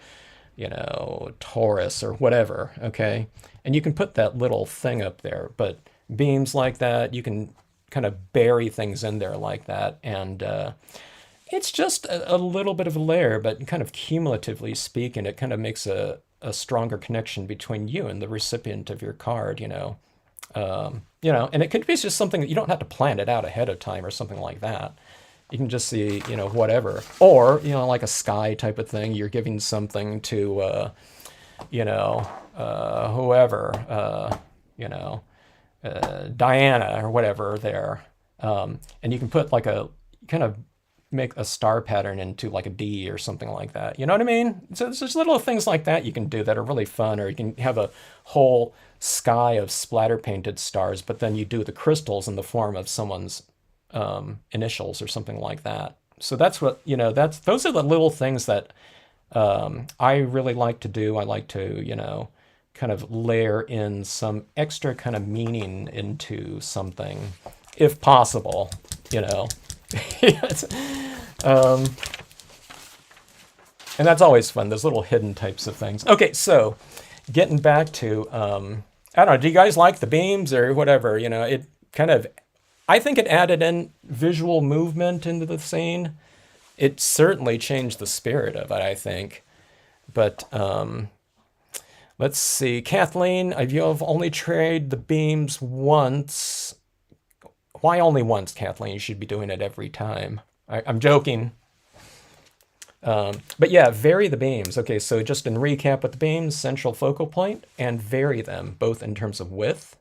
Taurus or whatever. Okay. And you can put that little thing up there, but beams like that, you can kind of bury things in there like that. And, it's just a little bit of a layer, but kind of cumulatively speaking, it kind of makes a stronger connection between you and the recipient of your card, and it could be just something that you don't have to plan it out ahead of time or something like that. You can just see, whatever. Or, like a sky type of thing, you're giving something to, whoever, Diana or whatever there. And you can put like kind of make a star pattern into like a D or something like that. You know what I mean? So there's just little things like that you can do that are really fun, or you can have a whole sky of splatter painted stars, but then you do the crystals in the form of someone's initials or something like that. So that's what, those are the little things that I really like to do. I like to, kind of layer in some extra kind of meaning into something, if possible, um, and that's always fun, those little hidden types of things. Okay, so getting back to, I don't know, do you guys like the beams or whatever? It kind of, I think it added in visual movement into the scene. It certainly changed the spirit of it, I think. But let's see, Kathleen, you've only tried the beams once. Why only once, Kathleen? You should be doing it every time. I'm joking. But yeah, vary the beams. Okay, so just in recap with the beams, central focal point, and vary them both in terms of width,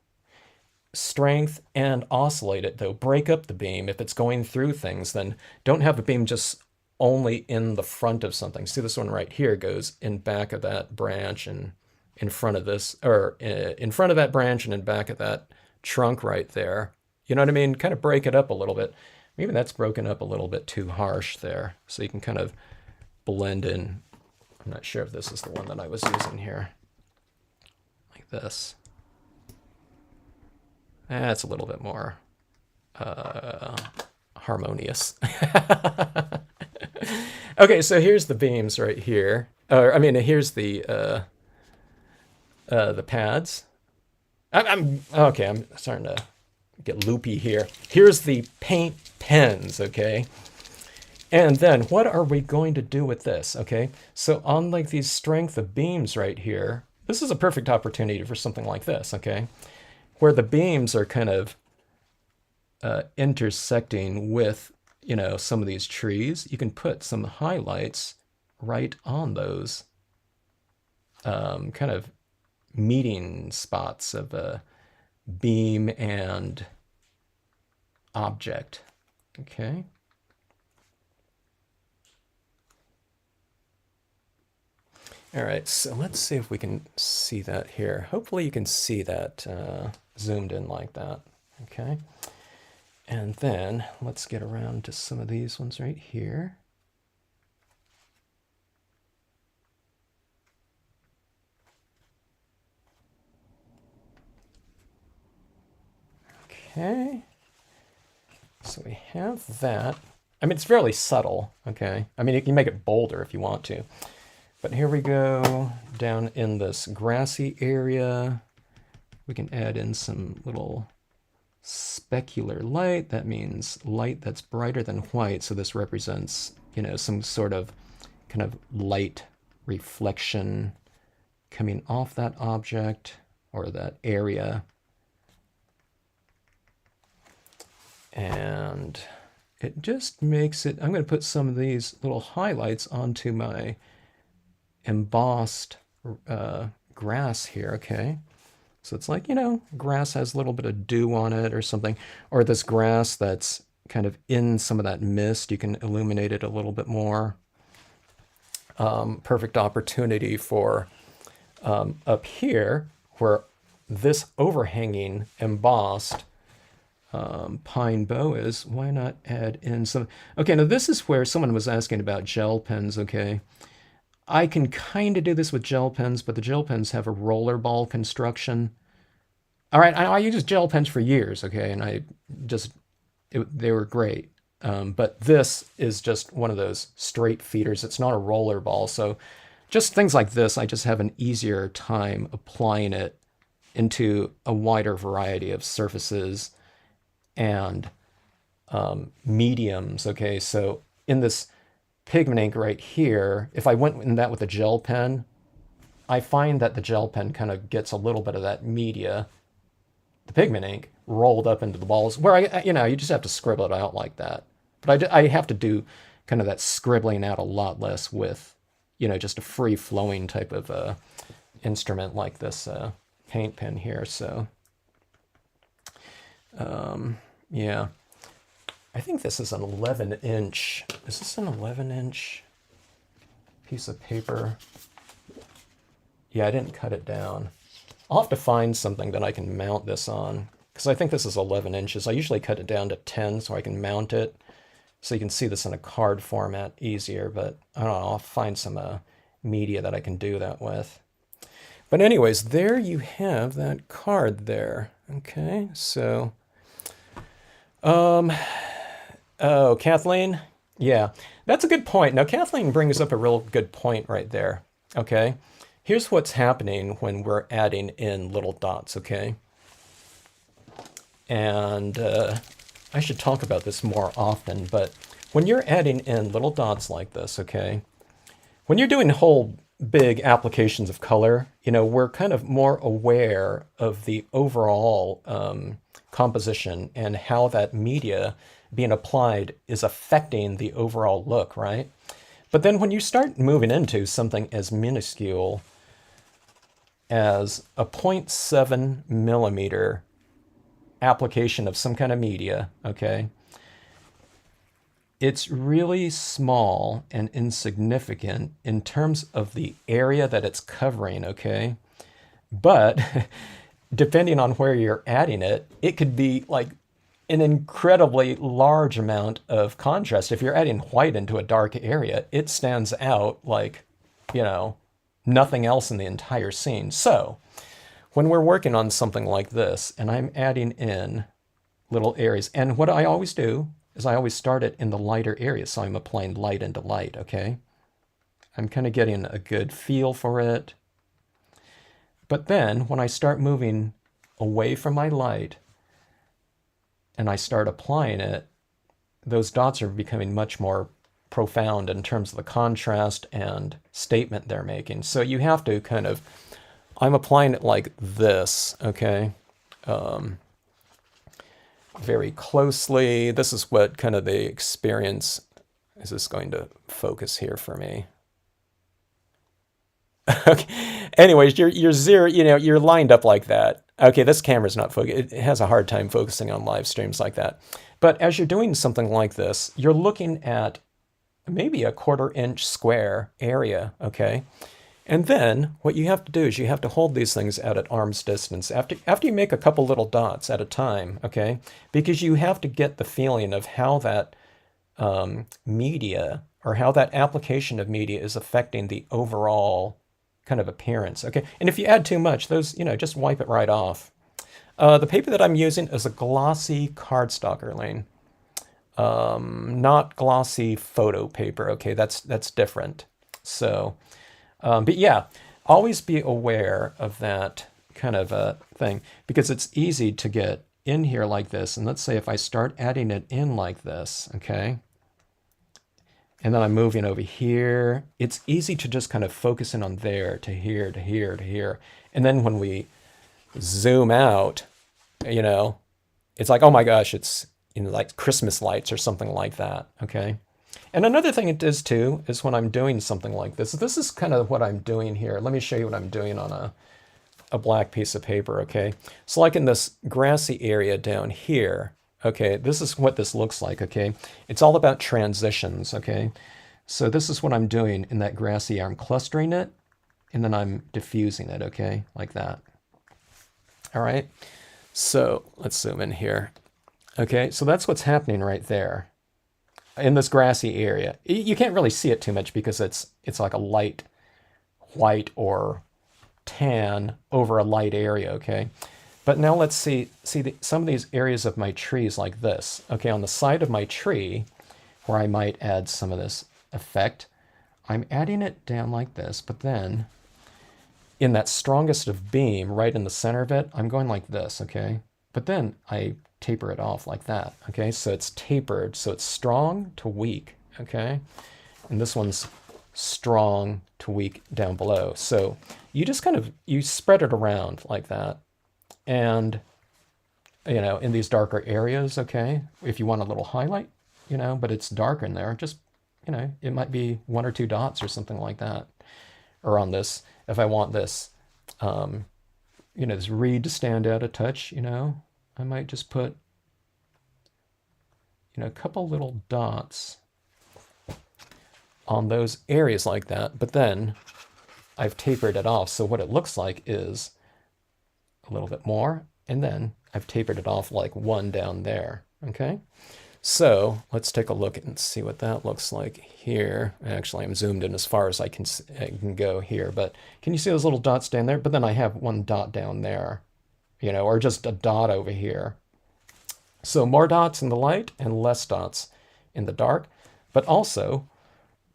strength, and oscillate it though. Break up the beam. If it's going through things, then don't have a beam just only in the front of something. See, this one right here goes in back of that branch and in front of this, or in front of that branch and in back of that trunk right there. You know what I mean? Kind of break it up a little bit. Maybe that's broken up a little bit too harsh there. So you can kind of blend in. I'm not sure if this is the one that I was using here. Like this. That's a little bit more harmonious. Okay, so here's the beams right here. Here's the pads. I'm starting to get loopy here. Here's the paint pens, okay? And then what are we going to do with this, okay? So on like these strength of beams right here, this is a perfect opportunity for something like this, okay? Where the beams are kind of intersecting with, some of these trees. You can put some highlights right on those kind of meeting spots of a beam and object. Okay. All right, so let's see if we can see that here. Hopefully you can see that zoomed in like that. Okay. And then let's get around to some of these ones right here. Okay. So we have that. I mean, it's fairly subtle, okay? I mean, you can make it bolder if you want to. But here we go, down in this grassy area. We can add in some little specular light. That means light that's brighter than white. So this represents, you know, some sort of kind of light reflection coming off that object or that area. And it just makes it, I'm going to put some of these little highlights onto my embossed grass here, okay? So it's like, you know, grass has a little bit of dew on it or something, or this grass that's kind of in some of that mist, you can illuminate it a little bit more. Perfect opportunity for up here where this overhanging embossed pine bow is, why not add in some, okay, now this is where someone was asking about gel pens, okay? I can kind of do this with gel pens, but the gel pens have a roller ball construction. All right, I used gel pens for years, okay, and I just, they were great. But this is just one of those straight feeders. It's not a roller ball, so just things like this, I just have an easier time applying it into a wider variety of surfaces and mediums, okay? So in this pigment ink right here, if I went in that with a gel pen, I find that the gel pen kind of gets a little bit of that media, the pigment ink, rolled up into the balls, where I, you know, you just have to scribble it out like that. But I have to do kind of that scribbling out a lot less with, you know, just a free-flowing type of instrument like this paint pen here. So, yeah. I think this is an 11-inch. Is this an 11-inch piece of paper? Yeah, I didn't cut it down. I'll have to find something that I can mount this on, because I think this is 11 inches. I usually cut it down to 10 so I can mount it, so you can see this in a card format easier, but I don't know, I'll find some media that I can do that with. But anyways, there you have that card there. Okay, so... Oh, Kathleen? Yeah, that's a good point. Now, Kathleen brings up a real good point right there, okay? Here's what's happening when we're adding in little dots, okay? And I should talk about this more often, but when you're adding in little dots like this, okay? When you're doing whole big applications of color, you know, we're kind of more aware of the overall composition and how that media being applied is affecting the overall look, right? But then when you start moving into something as minuscule as a 0.7 millimeter application of some kind of media, okay, it's really small and insignificant in terms of the area that it's covering, okay? But depending on where you're adding it, it could be like an incredibly large amount of contrast. If you're adding white into a dark area, it stands out like, you know, nothing else in the entire scene. So when we're working on something like this, and I'm adding in little areas, and what I always do is I always start it in the lighter areas, so I'm applying light into light, okay? I'm kind of getting a good feel for it. But then when I start moving away from my light and I start applying it, those dots are becoming much more profound in terms of the contrast and statement they're making. So you have to kind of, I'm applying it like this, okay? Very closely. This is what kind of the experience, is this going to focus here for me? Okay. Anyways, you're zero, you know, you're lined up like that. Okay, this camera's not focused. It has a hard time focusing on live streams like that. But as you're doing something like this, you're looking at maybe a 1/4 inch square area, okay? And then what you have to do is you have to hold these things out at arm's distance after you make a couple little dots at a time, okay? Because you have to get the feeling of how that media or how that application of media is affecting the overall kind of appearance, okay? And if you add too much, those, you know, just wipe it right off. The paper that I'm using is a glossy cardstock, Erlene. Not glossy photo paper, okay? That's different. So, but yeah, always be aware of that kind of a thing, because it's easy to get in here like this. And let's say if I start adding it in like this, okay, and then I'm moving over here, it's easy to just kind of focus in on there to here, to here, to here. And then when we zoom out, you know, it's like, oh my gosh, it's, you know, like Christmas lights or something like that, okay? And another thing it does too is when I'm doing something like this, this is kind of what I'm doing here. Let me show you what I'm doing on a black piece of paper, okay? So like in this grassy area down here, okay, this is what this looks like, okay? It's all about transitions, okay? So this is what I'm doing in that grassy area. I'm clustering it, and then I'm diffusing it, okay? Like that. All right? So let's zoom in here. Okay, so that's what's happening right there in this grassy area. You can't really see it too much because it's like a light white or tan over a light area, okay? But now let's see some of these areas of my trees like this. Okay, on the side of my tree, where I might add some of this effect, I'm adding it down like this, but then in that strongest of beam, right in the center of it, I'm going like this, okay? But then I taper it off like that, okay? So it's tapered, so it's strong to weak, okay? And this one's strong to weak down below. So you just kind of, you spread it around like that. And, you know, in these darker areas, okay, if you want a little highlight, you know, but it's dark in there, just, you know, it might be 1 or 2 dots or something like that. Or on this, if I want this, you know, this reed to stand out a touch, you know, I might just put, you know, a couple little dots on those areas like that, but then I've tapered it off. So what it looks like is a little bit more, and then I've tapered it off like 1 down there, okay? So let's take a look and see what that looks like here. Actually, I'm zoomed in as far as I can go here, but can you see those little dots down there? But then I have 1 dot down there, you know, or just a dot over here. So more dots in the light and less dots in the dark, but also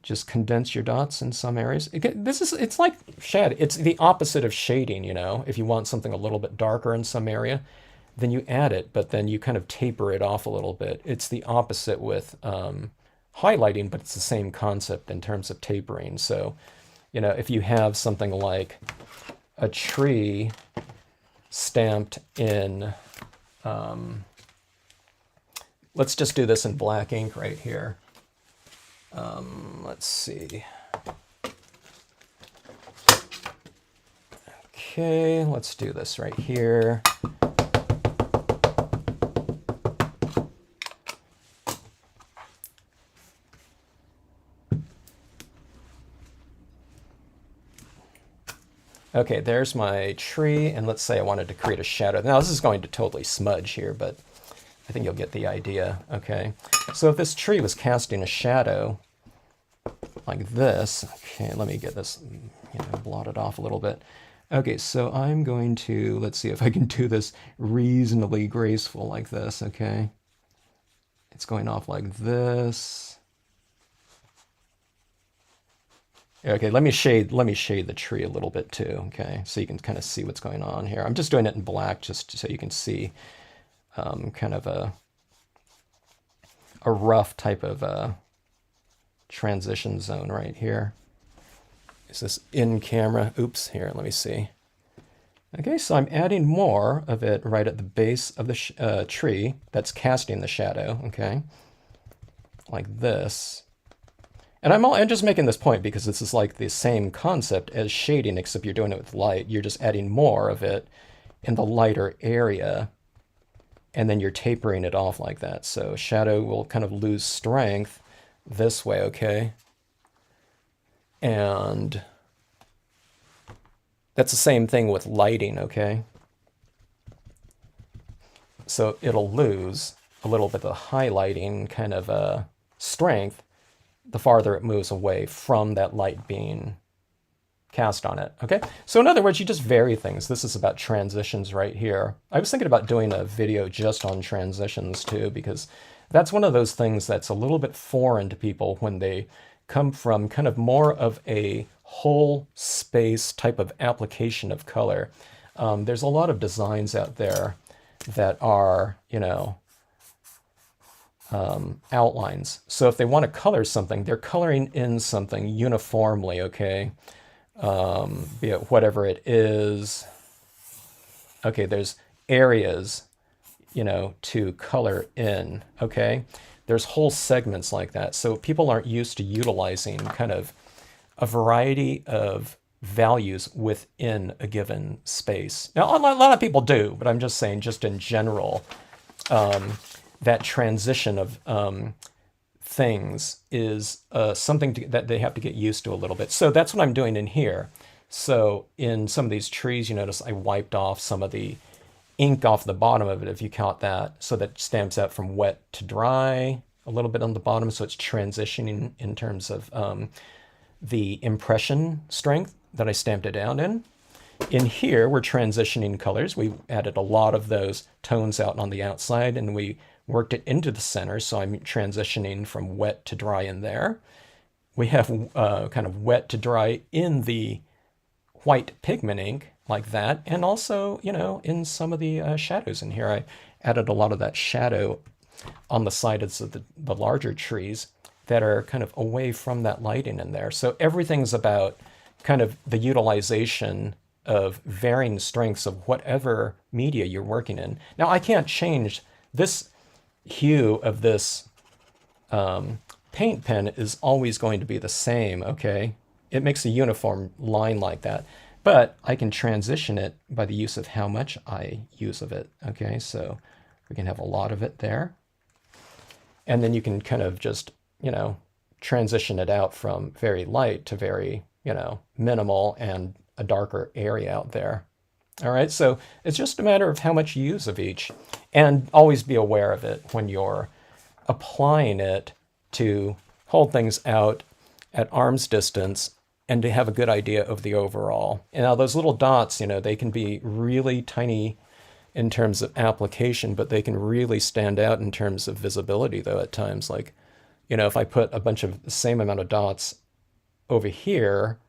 just condense your dots in some areas. It's like shade. It's the opposite of shading, you know. If you want something a little bit darker in some area, then you add it, but then you kind of taper it off a little bit. It's the opposite with highlighting, but it's the same concept in terms of tapering. So, you know, if you have something like a tree stamped in, let's just do this in black ink right here. Let's see. Okay, let's do this right here. Okay, there's my tree, and let's say I wanted to create a shadow. Now this is going to totally smudge here, but I think you'll get the idea, okay? So if this tree was casting a shadow like this, okay, let me get this, you know, blotted off a little bit. Okay, so I'm going to, let's see if I can do this reasonably graceful like this, okay? It's going off like this. Okay, let me shade the tree a little bit too, okay? So you can kind of see what's going on here. I'm just doing it in black just so you can see kind of a rough type of transition zone right here. Is this in camera? Oops, here, let me see. Okay, so I'm adding more of it right at the base of the tree that's casting the shadow, okay? Like this. And I'm just making this point because this is like the same concept as shading, except you're doing it with light. You're just adding more of it in the lighter area, and then you're tapering it off like that. So shadow will kind of lose strength this way, okay? And that's the same thing with lighting, okay? So it'll lose a little bit of highlighting kind of strength the farther it moves away from that light being cast on it, okay? So in other words, you just vary things. This is about transitions right here. I was thinking about doing a video just on transitions too, because that's one of those things that's a little bit foreign to people when they come from kind of more of a whole space type of application of color. There's a lot of designs out there that are, you know, outlines. So if they want to color something, they're coloring in something uniformly, okay? Be it whatever it is. Okay, there's areas, you know, to color in, okay? There's whole segments like that. So people aren't used to utilizing kind of a variety of values within a given space. Now, a lot of people do, but I'm just saying, just in general, that transition of things is something that they have to get used to a little bit. So that's what I'm doing in here. So in some of these trees, you notice I wiped off some of the ink off the bottom of it, if you count that, so that stamps out from wet to dry a little bit on the bottom, so it's transitioning in terms of the impression strength that I stamped it down in. In here, we're transitioning colors. We added a lot of those tones out on the outside, and we worked it into the center, so I'm transitioning from wet to dry in there. We have kind of wet to dry in the white pigment ink, like that, and also, you know, in some of the shadows in here. I added a lot of that shadow on the sides of the larger trees that are kind of away from that lighting in there. So everything's about kind of the utilization of varying strengths of whatever media you're working in. Now, I can't change this hue of this paint pen is always going to be the same, okay? It makes a uniform line like that. But I can transition it by the use of how much I use of it, okay? So we can have a lot of it there. And then you can kind of just, you know, transition it out from very light to very, you know, minimal and a darker area out there. All right, so it's just a matter of how much you use of each. And always be aware of it when you're applying it to hold things out at arm's distance and to have a good idea of the overall. And now those little dots, you know, they can be really tiny in terms of application, but they can really stand out in terms of visibility though at times. Like, you know, if I put a bunch of the same amount of dots over here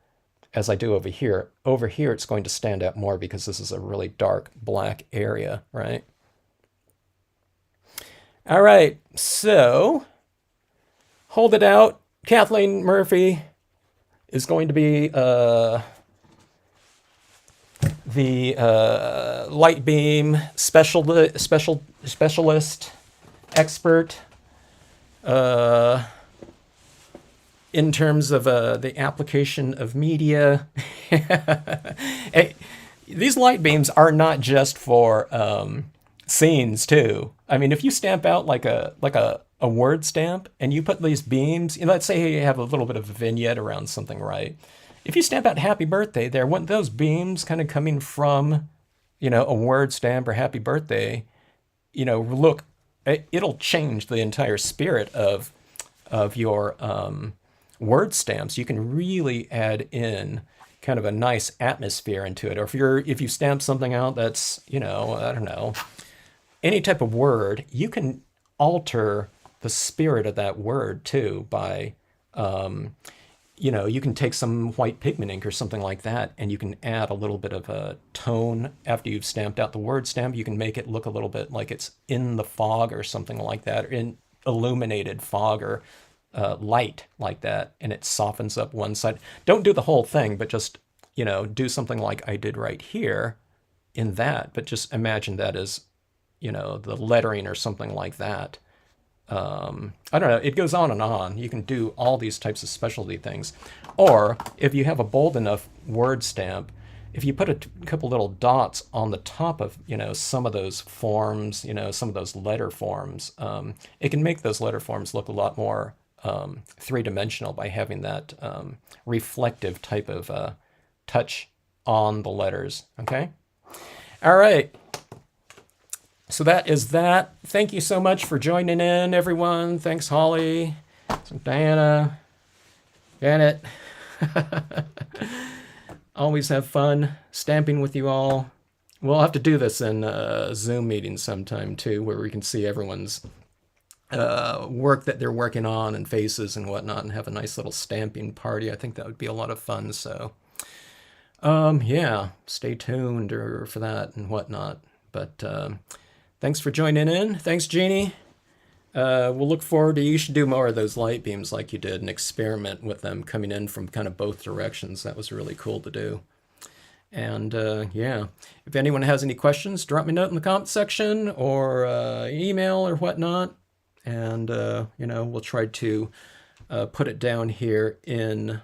as I do over here it's going to stand out more because this is a really dark black area, right? All right, so hold it out. Kathleen Murphy is going to be the light beam specialist expert in terms of the application of media. Hey, these light beams are not just for scenes too. I mean, if you stamp out like a word stamp and you put these beams, you know, let's say you have a little bit of a vignette around something, right? If you stamp out happy birthday there, wouldn't those beams kind of coming from, you know, a word stamp or happy birthday, you know, look, it'll change the entire spirit of your word stamps. You can really add in kind of a nice atmosphere into it. Or if you stamp something out that's, you know, I don't know, any type of word, you can alter the spirit of that word too by, you know, you can take some white pigment ink or something like that, and you can add a little bit of a tone after you've stamped out the word stamp. You can make it look a little bit like it's in the fog or something like that, or in illuminated fog or light like that, and it softens up one side. Don't do the whole thing, but just, you know, do something like I did right here in that, but just imagine that as, you know, the lettering or something like that. I don't know, it goes on and on. You can do all these types of specialty things. Or if you have a bold enough word stamp, if you put a couple little dots on the top of, you know, some of those forms, you know, some of those letter forms, it can make those letter forms look a lot more three-dimensional by having that reflective type of touch on the letters, okay? All right. So that is that. Thank you so much for joining in, everyone. Thanks, Holly. So Diana, Janet. Always have fun stamping with you all. We'll have to do this in a Zoom meeting sometime too, where we can see everyone's work that they're working on and faces and whatnot, and have a nice little stamping party. I think that would be a lot of fun. So Yeah, stay tuned for that and whatnot. But thanks for joining in. Thanks, Jeannie. We'll look forward to, you should do more of those light beams like you did and experiment with them coming in from kind of both directions. That was really cool to do. And yeah, if anyone has any questions, drop me a note in the comment section or email or whatnot. And, we'll try to put it down here in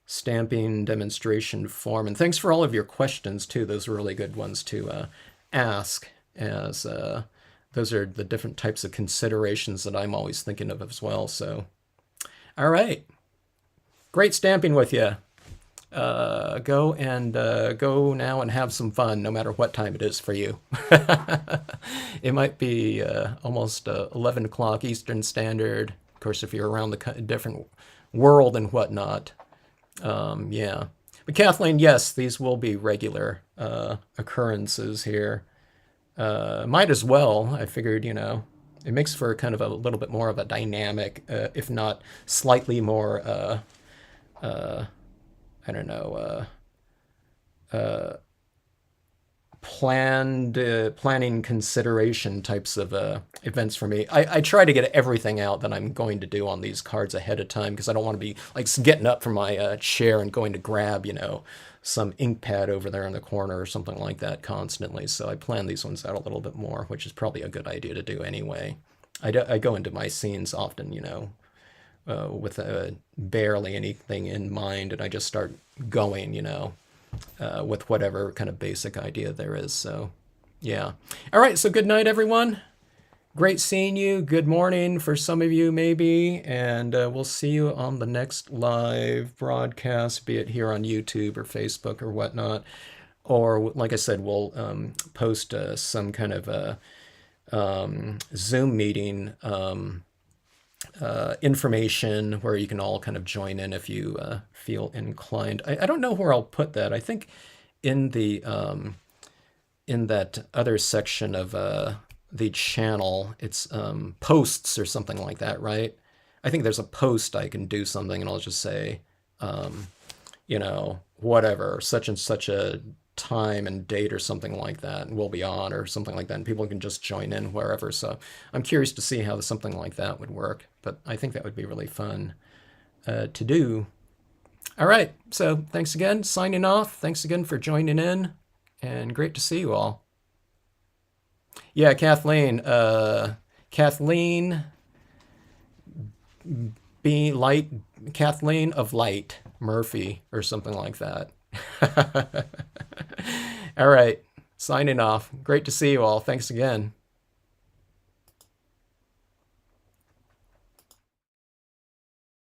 stamping demonstration form. And thanks for all of your questions too. Those were really good ones to ask, as those are the different types of considerations that I'm always thinking of as well. So, all right. Great stamping with you. Go now and have some fun, no matter what time it is for you. It might be almost 11 o'clock Eastern Standard. Of course, if you're around the different world and whatnot. Yeah. But Kathleen, yes, these will be regular occurrences here. Might as well. I figured, it makes for kind of a little bit more of a dynamic, if not slightly more I don't know, planning consideration types of events for me. I try to get everything out that I'm going to do on these cards ahead of time, because I don't want to be like getting up from my chair and going to grab, some ink pad over there in the corner or something like that constantly. So I plan these ones out a little bit more, which is probably a good idea to do anyway. I go into my scenes often, with barely anything in mind, and I just start going, with whatever kind of basic idea there is. So, yeah. All right, so good night, everyone. Great seeing you. Good morning for some of you, maybe, and we'll see you on the next live broadcast, be it here on YouTube or Facebook or whatnot. Or, like I said, we'll post some kind of a Zoom meeting information where you can all kind of join in if you feel inclined. I don't know where I'll put that. I think in the in that other section of the channel, it's posts or something like that, right? I think there's a post I can do something, and I'll just say, whatever, such and such a time and date or something like that, and we'll be on or something like that, and people can just join in wherever. So I'm curious to see how something like that would work, but I think that would be really fun to do. All right, so thanks again, signing off. Thanks again for joining in, and great to see you all. Yeah, Kathleen be light, Kathleen of Light Murphy or something like that. All right, signing off. Great to see you all. Thanks again.